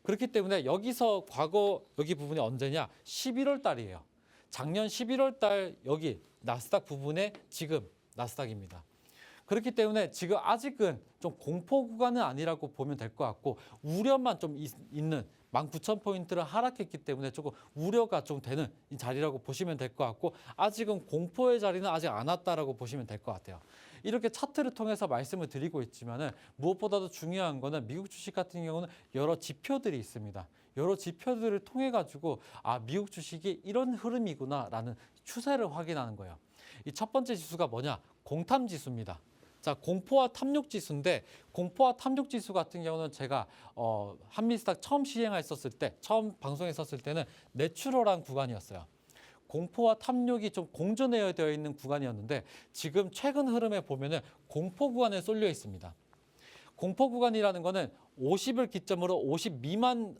그렇기 때문에 여기서 과거 여기 부분이 언제냐? 11월 달이에요. 작년 11월 달 여기 나스닥 부분에 지금 나스닥입니다. 그렇기 때문에 지금 아직은 좀 공포 구간은 아니라고 보면 될 것 같고 우려만 좀 있는 19,000포인트를 하락했기 때문에 조금 우려가 좀 되는 이 자리라고 보시면 될 것 같고 아직은 공포의 자리는 아직 안 왔다라고 보시면 될 것 같아요. 이렇게 차트를 통해서 말씀을 드리고 있지만은 무엇보다도 중요한 거는 미국 주식 같은 경우는 여러 지표들이 있습니다. 여러 지표들을 통해 가지고 미국 주식이 이런 흐름이구나라는 추세를 확인하는 거예요. 이 첫 번째 지수가 뭐냐? 공탐 지수입니다. 자, 공포와 탐욕 지수인데 공포와 탐욕 지수 같은 경우는 제가 한미스닥 처음 시행했었을 때, 처음 방송했었을 때는 내추럴한 구간이었어요. 공포와 탐욕이 좀 공존되어 있는 구간이었는데 지금 최근 흐름에 보면은 공포 구간에 쏠려 있습니다. 공포 구간이라는 거는 50을 기점으로 50 미만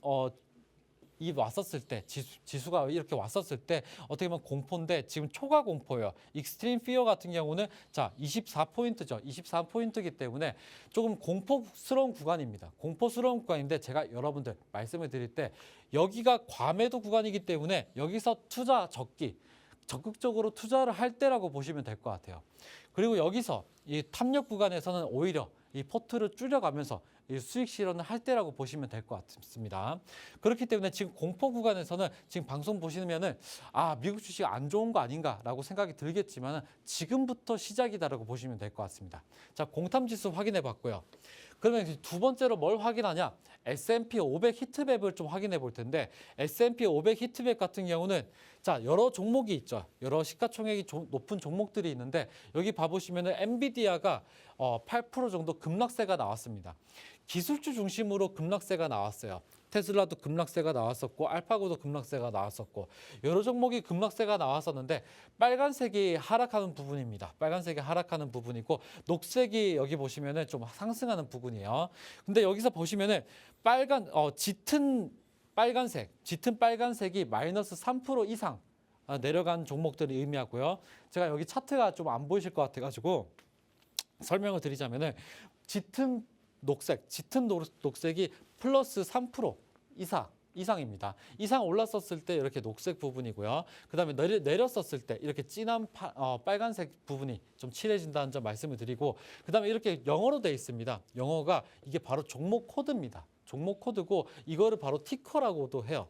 이 왔었을 때 지수가 이렇게 왔었을 때 어떻게 보면 공포인데 지금 초과 공포예요. 익스트림 피어 같은 경우는 자 24포인트죠. 24포인트이기 때문에 조금 공포스러운 구간입니다. 공포스러운 구간인데 제가 여러분들 말씀을 드릴 때 여기가 과매도 구간이기 때문에 여기서 투자 적극적으로 투자를 할 때라고 보시면 될 것 같아요. 그리고 여기서 이 탐욕 구간에서는 오히려 이 포트를 줄여가면서 수익 실현을 할 때라고 보시면 될 것 같습니다. 그렇기 때문에 지금 공포 구간에서는 지금 방송 보시면은 미국 주식 안 좋은 거 아닌가라고 생각이 들겠지만 지금부터 시작이다라고 보시면 될 것 같습니다. 자, 공탐 지수 확인해 봤고요. 그러면 두 번째로 뭘 확인하냐? S&P 500 히트맵을 좀 확인해 볼 텐데 S&P 500 히트맵 같은 경우는 자 여러 종목이 있죠. 여러 시가총액이 높은 종목들이 있는데 여기 봐보시면은 엔비디아가 8% 정도 급락세가 나왔습니다. 기술주 중심으로 급락세가 나왔어요. 테슬라도 급락세가 나왔었고 알파고도 급락세가 나왔었고 여러 종목이 급락세가 나왔었는데 빨간색이 하락하는 부분입니다. 빨간색이 하락하는 부분이고 녹색이 여기 보시면은 좀 상승하는 부분이에요. 근데 여기서 보시면은 짙은 빨간색이 마이너스 3% 이상 내려간 종목들을 의미하고요. 제가 여기 차트가 좀 안 보이실 것 같아가지고 설명을 드리자면은 짙은 녹색이 플러스 3% 이상입니다. 이상 올랐었을 때 이렇게 녹색 부분이고요. 그다음에 내렸었을 때 이렇게 진한 빨간색 부분이 좀 칠해진다는 점 말씀을 드리고 그다음에 이렇게 영어로 되어 있습니다. 영어가 이게 바로 종목 코드입니다. 종목 코드고 이거를 바로 티커라고도 해요.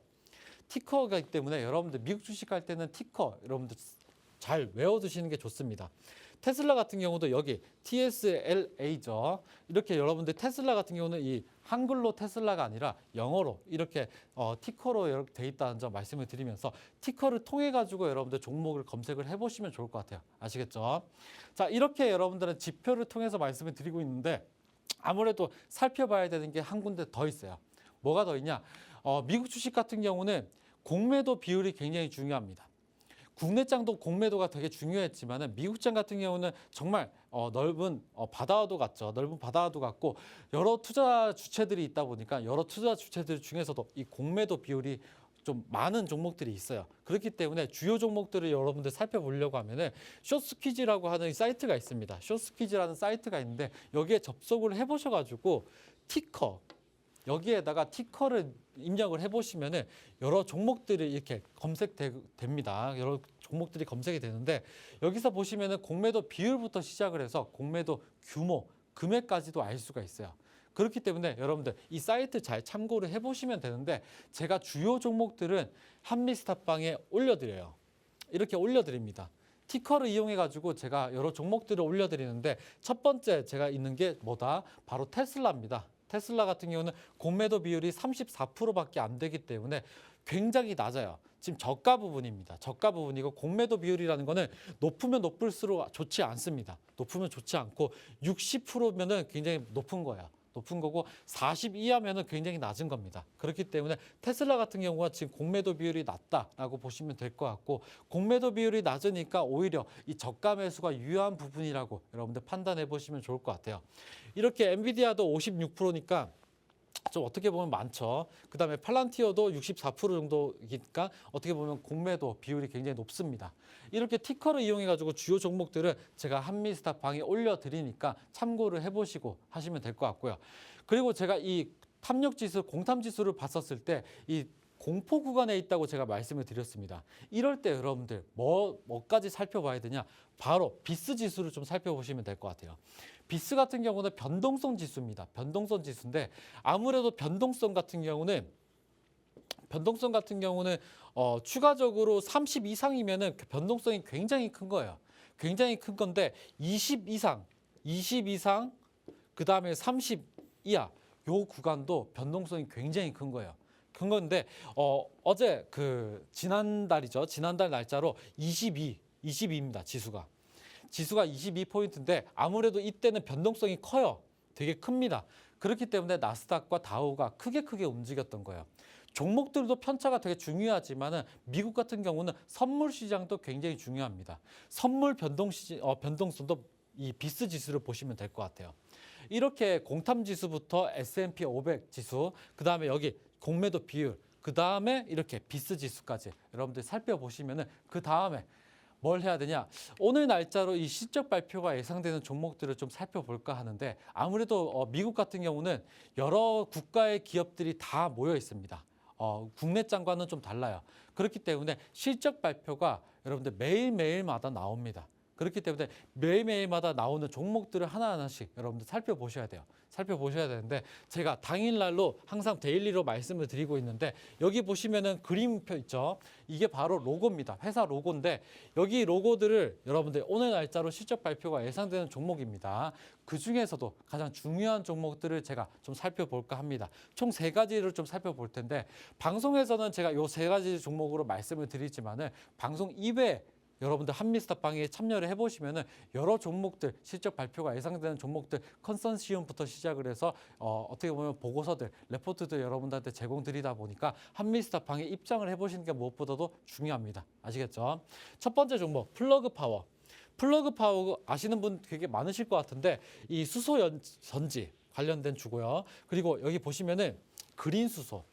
티커이기 때문에 여러분들 미국 주식 할 때는 티커 여러분들 잘 외워두시는 게 좋습니다. 테슬라 같은 경우도 여기 TSLA죠. 이렇게 여러분들 테슬라 같은 경우는 이 한글로 테슬라가 아니라 영어로 이렇게 티커로 이렇게 돼 있다는 점 말씀을 드리면서 티커를 통해 가지고 여러분들 종목을 검색을 해보시면 좋을 것 같아요. 아시겠죠? 자, 이렇게 여러분들은 지표를 통해서 말씀을 드리고 있는데 아무래도 살펴봐야 되는 게 한 군데 더 있어요. 뭐가 더 있냐? 미국 주식 같은 경우는 공매도 비율이 굉장히 중요합니다. 국내장도 공매도가 되게 중요했지만 미국장 같은 경우는 정말 넓은 바다와도 같죠. 넓은 바다와도 같고 여러 투자 주체들이 있다 보니까 여러 투자 주체들 중에서도 이 공매도 비율이 좀 많은 종목들이 있어요. 그렇기 때문에 주요 종목들을 여러분들 살펴보려고 하면은 쇼스퀴즈라고 하는 사이트가 있습니다. 쇼스퀴즈라는 사이트가 있는데 여기에 접속을 해보셔가지고 티커 여기에다가 티커를 입력을 해보시면은 여러 종목들이 이렇게 검색됩니다. 여러 종목들이 검색이 되는데 여기서 보시면은 공매도 비율부터 시작을 해서 공매도 규모, 금액까지도 알 수가 있어요. 그렇기 때문에 여러분들 이 사이트 잘 참고를 해보시면 되는데 제가 주요 종목들은 한미스탑방에 올려드려요. 이렇게 올려드립니다. 티커를 이용해 가지고 제가 여러 종목들을 올려드리는데 첫 번째 제가 있는 게 뭐다? 바로 테슬라입니다. 테슬라 같은 경우는 공매도 비율이 34%밖에 안 되기 때문에 굉장히 낮아요. 지금 저가 부분입니다. 저가 부분이고 공매도 비율이라는 거는 높으면 높을수록 좋지 않습니다. 높으면 좋지 않고 60%면은 굉장히 높은 거예요. 높은 거고 40 이하면은 굉장히 낮은 겁니다. 그렇기 때문에 테슬라 같은 경우가 지금 공매도 비율이 낮다라고 보시면 될 것 같고 공매도 비율이 낮으니까 오히려 이 저가 매수가 유효한 부분이라고 여러분들 판단해 보시면 좋을 것 같아요. 이렇게 엔비디아도 56%니까 좀 어떻게 보면 많죠. 그다음에 팔란티어도 64% 정도니까 어떻게 보면 공매도 비율이 굉장히 높습니다. 이렇게 티커를 이용해 가지고 주요 종목들을 제가 한미스탑방에 올려드리니까 참고를 해보시고 하시면 될 것 같고요. 그리고 제가 이 탐욕지수, 공탐지수를 봤었을 때 이 공포 구간에 있다고 제가 말씀을 드렸습니다. 이럴 때 여러분들 뭐까지 살펴봐야 되냐? 바로 비스 지수를 좀 살펴보시면 될 것 같아요. 비스 같은 경우는 변동성 지수입니다. 변동성 지수인데 아무래도 변동성 같은 경우는 추가적으로 30 이상이면은 그 변동성이 굉장히 큰 거예요. 굉장히 큰 건데 20 이상 그다음에 30 이하 요 구간도 변동성이 굉장히 큰 거예요. 큰 건데 어제 그 지난달이죠. 지난달 날짜로 22입니다. 지수가 22포인트인데 아무래도 이때는 변동성이 커요. 되게 큽니다. 그렇기 때문에 나스닥과 다우가 크게 움직였던 거예요. 종목들도 편차가 되게 중요하지만은 미국 같은 경우는 선물 시장도 굉장히 중요합니다. 선물 변동성도 이 비스 지수를 보시면 될 것 같아요. 이렇게 공탐 지수부터 S&P 500 지수, 그다음에 여기 공매도 비율, 그다음에 이렇게 비스 지수까지 여러분들 살펴보시면은 그다음에 뭘 해야 되냐? 오늘 날짜로 이 실적 발표가 예상되는 종목들을 좀 살펴볼까 하는데 아무래도 미국 같은 경우는 여러 국가의 기업들이 다 모여 있습니다. 국내장과는 좀 달라요. 그렇기 때문에 실적 발표가 여러분들 매일매일마다 나옵니다. 그렇기 때문에 매일매일마다 나오는 종목들을 하나하나씩 여러분들 살펴보셔야 돼요. 살펴보셔야 되는데 제가 당일날로 항상 데일리로 말씀을 드리고 있는데 여기 보시면은 그림표 있죠. 이게 바로 로고입니다. 회사 로고인데 여기 로고들을 여러분들 오늘 날짜로 실적 발표가 예상되는 종목입니다. 그 중에서도 가장 중요한 종목들을 제가 좀 살펴볼까 합니다. 총 3가지를 좀 살펴볼 텐데 방송에서는 제가 요 3가지 종목으로 말씀을 드리지만은 방송 이외에 여러분들 한미스탑방에 참여를 해보시면은 여러 종목들 실적 발표가 예상되는 종목들 컨소시엄부터 시작을 해서 어떻게 보면 보고서들, 레포트들 여러분들한테 제공드리다 보니까 한미스탑방에 입장을 해보시는 게 무엇보다도 중요합니다. 아시겠죠? 첫 번째 종목 플러그 파워. 플러그 파워 아시는 분 되게 많으실 것 같은데 이 수소 전지 관련된 주고요. 그리고 여기 보시면은 그린 수소.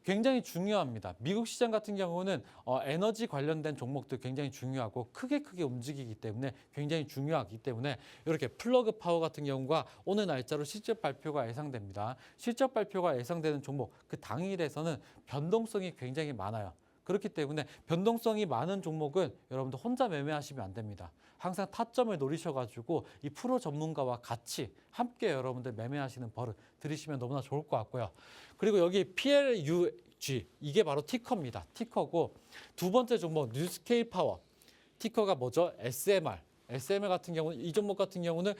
굉장히 중요합니다. 미국 시장 같은 경우는 에너지 관련된 종목도 굉장히 중요하고 크게 움직이기 때문에 굉장히 중요하기 때문에 이렇게 플러그 파워 같은 경우가 오늘 날짜로 실적 발표가 예상됩니다. 실적 발표가 예상되는 종목 그 당일에서는 변동성이 굉장히 많아요. 그렇기 때문에 변동성이 많은 종목은 여러분들 혼자 매매하시면 안 됩니다. 항상 타점을 노리셔가지고 이 프로 전문가와 같이 함께 여러분들 매매하시는 버릇 들이시면 너무나 좋을 것 같고요. 그리고 여기 PLUG 이게 바로 티커입니다. 티커고 두 번째 종목 뉴스케일 파워 티커가 뭐죠? SMR. SMR 같은 경우는 이 종목 같은 경우는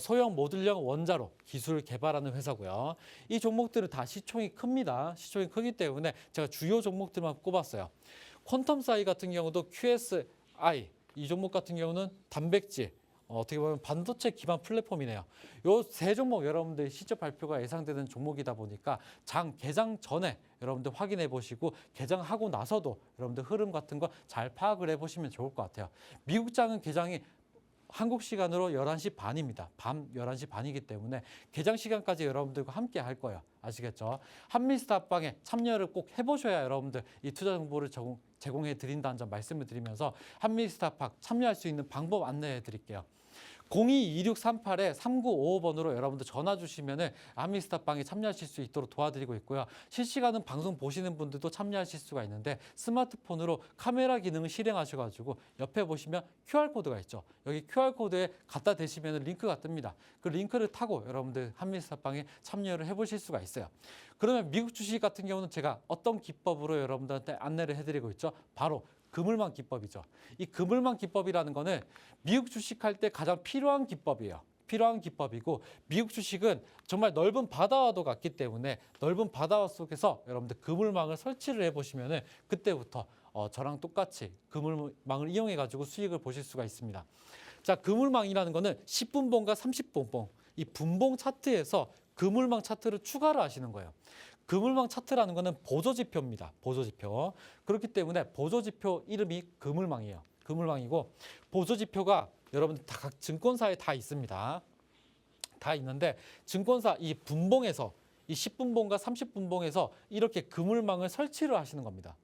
소형 모듈형 원자로 기술을 개발하는 회사고요. 이 종목들은 다 시총이 큽니다. 시총이 크기 때문에 제가 주요 종목들만 꼽았어요. 퀀텀사이 같은 경우도 QSI 이 종목 같은 경우는 단백질 어떻게 보면 반도체 기반 플랫폼이네요. 요 3종목 여러분들 실적 발표가 예상되는 종목이다 보니까 개장 전에 여러분들 확인해 보시고 개장하고 나서도 여러분들 흐름 같은 거 잘 파악을 해보시면 좋을 것 같아요. 미국 장은 개장이 한국 시간으로 11시 반입니다. 밤 11시 반이기 때문에 개장 시간까지 여러분들과 함께 할 거예요. 아시겠죠? 한미스탑방에 참여를 꼭 해보셔야 여러분들 이 투자 정보를 제공해 드린다는 점 말씀을 드리면서 한미스탑방 참여할 수 있는 방법 안내해 드릴게요. 02-2638-3955번으로 여러분들 전화 주시면은 한미스탑방에 참여하실 수 있도록 도와드리고 있고요. 실시간은 방송 보시는 분들도 참여하실 수가 있는데 스마트폰으로 카메라 기능을 실행하셔가지고 옆에 보시면 QR코드가 있죠. 여기 QR코드에 갖다 대시면 링크가 뜹니다. 그 링크를 타고 여러분들 한미스탑방에 참여를 해보실 수가 있어요. 그러면 미국 주식 같은 경우는 제가 어떤 기법으로 여러분들한테 안내를 해드리고 있죠? 바로 그물망 기법이죠. 이 그물망 기법이라는 거는 미국 주식할 때 가장 필요한 기법이에요. 필요한 기법이고 미국 주식은 정말 넓은 바다와도 같기 때문에 넓은 바다 속에서 여러분들 그물망을 설치를 해보시면은 그때부터 저랑 똑같이 그물망을 이용해 가지고 수익을 보실 수가 있습니다. 자, 그물망이라는 거는 10분봉과 30분봉 이 분봉 차트에서 그물망 차트를 추가를 하시는 거예요. 그물망 차트라는 거는 보조지표입니다. 보조지표. 그렇기 때문에 보조지표 이름이 그물망이에요. 그물망이고 보조지표가 여러분들 다 각 증권사에 다 있습니다. 다 있는데 증권사 이 분봉에서 이 10분봉과 30분봉에서 이렇게 그물망을 설치를 하시는 겁니다.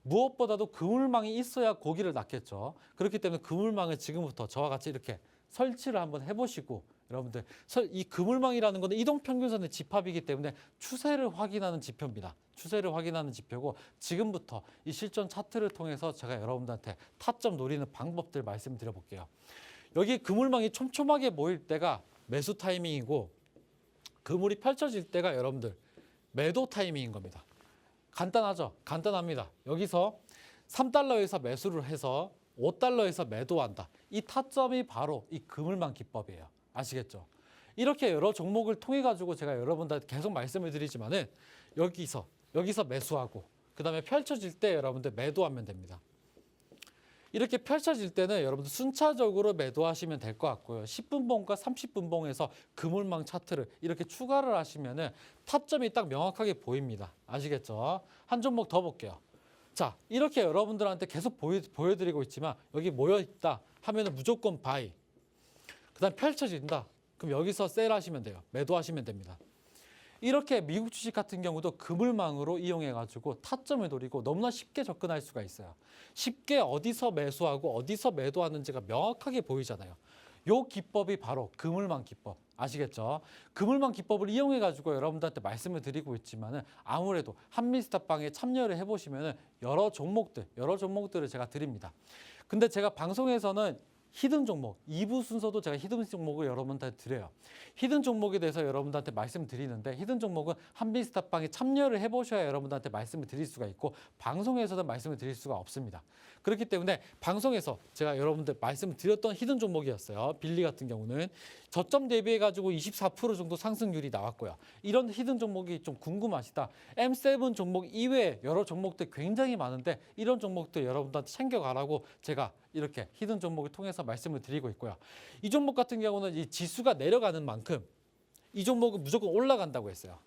무엇보다도 그물망이 있어야 고기를 낳겠죠. 그렇기 때문에 그물망을 지금부터 저와 같이 이렇게 설치를 한번 해보시고 여러분들 이 그물망이라는 것은 이동평균선의 집합이기 때문에 추세를 확인하는 지표입니다. 추세를 확인하는 지표고 지금부터 이 실전 차트를 통해서 제가 여러분들한테 타점 노리는 방법들 말씀드려 볼게요. 여기 그물망이 촘촘하게 모일 때가 매수 타이밍이고 그물이 펼쳐질 때가 여러분들 매도 타이밍인 겁니다. 간단하죠? 간단합니다. 여기서 3달러에서 매수를 해서 5달러에서 매도한다. 이 타점이 바로 이 그물망 기법이에요. 아시겠죠? 이렇게 여러 종목을 통해 가지고 제가 여러분들한테 계속 말씀을 드리지만은 여기서 매수하고 그다음에 펼쳐질 때 여러분들 매도하면 됩니다. 이렇게 펼쳐질 때는 여러분들 순차적으로 매도하시면 될 것 같고요. 10분봉과 30분봉에서 그물망 차트를 이렇게 추가를 하시면은 타점이 딱 명확하게 보입니다. 아시겠죠? 한 종목 더 볼게요. 자, 이렇게 여러분들한테 계속 보여드리고 있지만 여기 모여 있다 하면은 무조건 바이. 그다음 펼쳐진다. 그럼 여기서 셀하시면 돼요. 매도하시면 됩니다. 이렇게 미국 주식 같은 경우도 그물망으로 이용해가지고 타점을 노리고 너무나 쉽게 접근할 수가 있어요. 쉽게 어디서 매수하고 어디서 매도하는지가 명확하게 보이잖아요. 요 기법이 바로 그물망 기법. 아시겠죠? 그물망 기법을 이용해가지고 여러분들한테 말씀을 드리고 있지만은 아무래도 한미스탑방에 참여를 해보시면은 여러 종목들을 제가 드립니다. 근데 제가 방송에서는 히든 종목, 2부 순서도 제가 히든 종목을 여러분한테 드려요. 히든 종목에 대해서 여러분들한테 말씀드리는데 히든 종목은 한미스탑방에 참여를 해보셔야 여러분들한테 말씀을 드릴 수가 있고 방송에서는 말씀을 드릴 수가 없습니다. 그렇기 때문에 방송에서 제가 여러분들 말씀을 드렸던 히든 종목이었어요. 빌리 같은 경우는 저점 대비해가지고 24% 정도 상승률이 나왔고요. 이런 히든 종목이 좀 궁금하시다. M7 종목 이외에 여러 종목들 굉장히 많은데 이런 종목들 여러분들한테 챙겨가라고 제가 이렇게 히든 종목을 통해서 말씀을 드리고 있고요. 이 종목 같은 경우는 이 지수가 내려가는 만큼 이 종목은 무조건 올라간다고 했어요.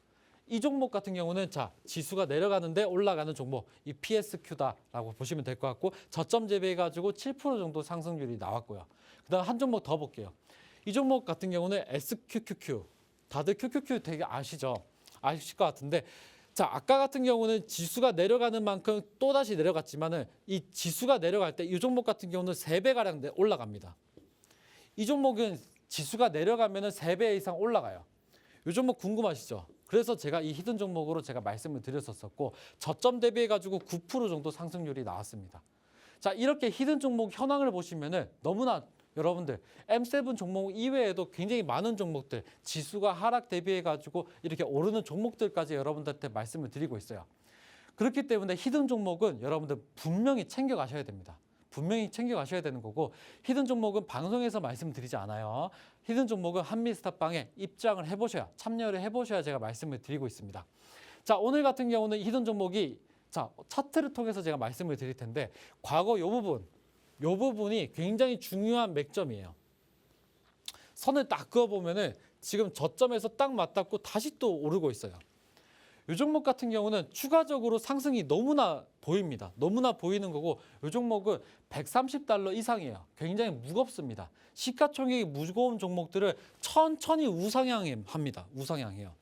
이 종목 같은 경우는 자 지수가 내려가는데 올라가는 종목 이 PSQ다라고 보시면 될 것 같고 저점 대비해가지고 7% 정도 상승률이 나왔고요. 그다음 한 종목 더 볼게요. 이 종목 같은 경우는 SQQQ 다들 QQQ 되게 아시죠? 아실 것 같은데 자 아까 같은 경우는 지수가 내려가는 만큼 또다시 내려갔지만은 이 지수가 내려갈 때 이 종목 같은 경우는 3배가량 올라갑니다. 이 종목은 지수가 내려가면은 3배 이상 올라가요. 이 종목 궁금하시죠? 그래서 제가 이 히든 종목으로 제가 말씀을 드렸었고 저점 대비해 가지고 9% 정도 상승률이 나왔습니다. 자 이렇게 히든 종목 현황을 보시면은 너무나 여러분들 M7 종목 이외에도 굉장히 많은 종목들 지수가 하락 대비해 가지고 이렇게 오르는 종목들까지 여러분들한테 말씀을 드리고 있어요. 그렇기 때문에 히든 종목은 여러분들 분명히 챙겨 가셔야 됩니다. 분명히 챙겨가셔야 되는 거고 히든 종목은 방송에서 말씀드리지 않아요. 히든 종목은 한미스탑방에 입장을 해보셔야 참여를 해보셔야 제가 말씀을 드리고 있습니다. 자 오늘 같은 경우는 히든 종목이 자 차트를 통해서 제가 말씀을 드릴 텐데 과거 요 부분이 굉장히 중요한 맥점이에요. 선을 딱 그어보면은 지금 저점에서 딱 맞닿고 다시 또 오르고 있어요. 이 종목 같은 경우는 추가적으로 상승이 너무나 보입니다. 너무나 보이는 거고 이 종목은 130달러 이상이에요. 굉장히 무겁습니다. 시가총액이 무거운 종목들을 천천히 우상향합니다. 우상향해요.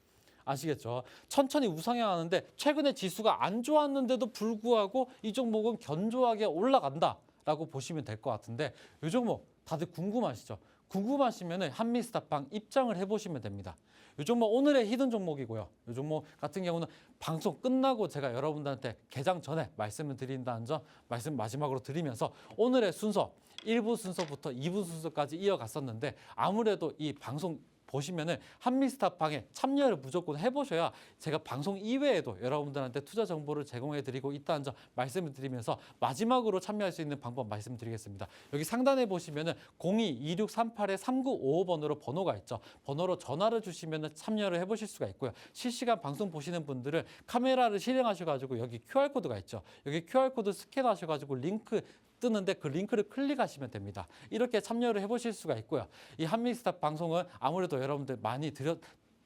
아시겠죠? 천천히 우상향하는데 최근에 지수가 안 좋았는데도 불구하고 이 종목은 견조하게 올라간다라고 보시면 될 것 같은데 이 종목 다들 궁금하시죠? 궁금하시면 한미스탑방 입장을 해보시면 됩니다. 이 종목 오늘의 히든 종목이고요. 이 종목 같은 경우는 방송 끝나고 제가 여러분들한테 개장 전에 말씀을 드린다는 점 말씀 마지막으로 드리면서 오늘의 순서 1부 순서부터 2부 순서까지 이어갔었는데 아무래도 이 방송 보시면은 한미스탑방에 참여를 무조건 해보셔야 제가 방송 이외에도 여러분들한테 투자 정보를 제공해드리고 있다는 점 말씀을 드리면서 마지막으로 참여할 수 있는 방법 말씀드리겠습니다. 여기 상단에 보시면은 02-2638-3955번으로 번호가 있죠. 번호로 전화를 주시면은 참여를 해보실 수가 있고요. 실시간 방송 보시는 분들은 카메라를 실행하셔가지고 여기 QR코드가 있죠. 여기 QR코드 스캔하셔가지고 링크 뜨는데 그 링크를 클릭하시면 됩니다. 이렇게 참여를 해보실 수가 있고요. 이 한미스탑 방송은 아무래도 여러분들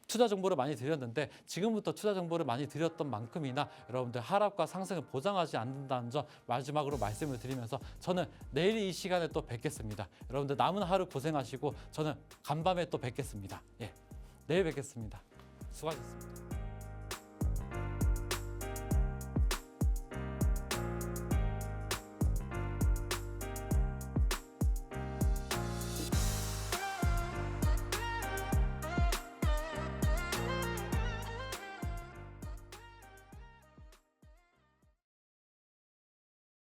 투자 정보를 많이 드렸는데 지금부터 투자 정보를 많이 드렸던 만큼이나 여러분들 하락과 상승을 보장하지 않는다는 점 마지막으로 말씀을 드리면서 저는 내일 이 시간에 또 뵙겠습니다. 여러분들 남은 하루 고생하시고 저는 간밤에 또 뵙겠습니다. 예, 내일 뵙겠습니다. 수고하셨습니다.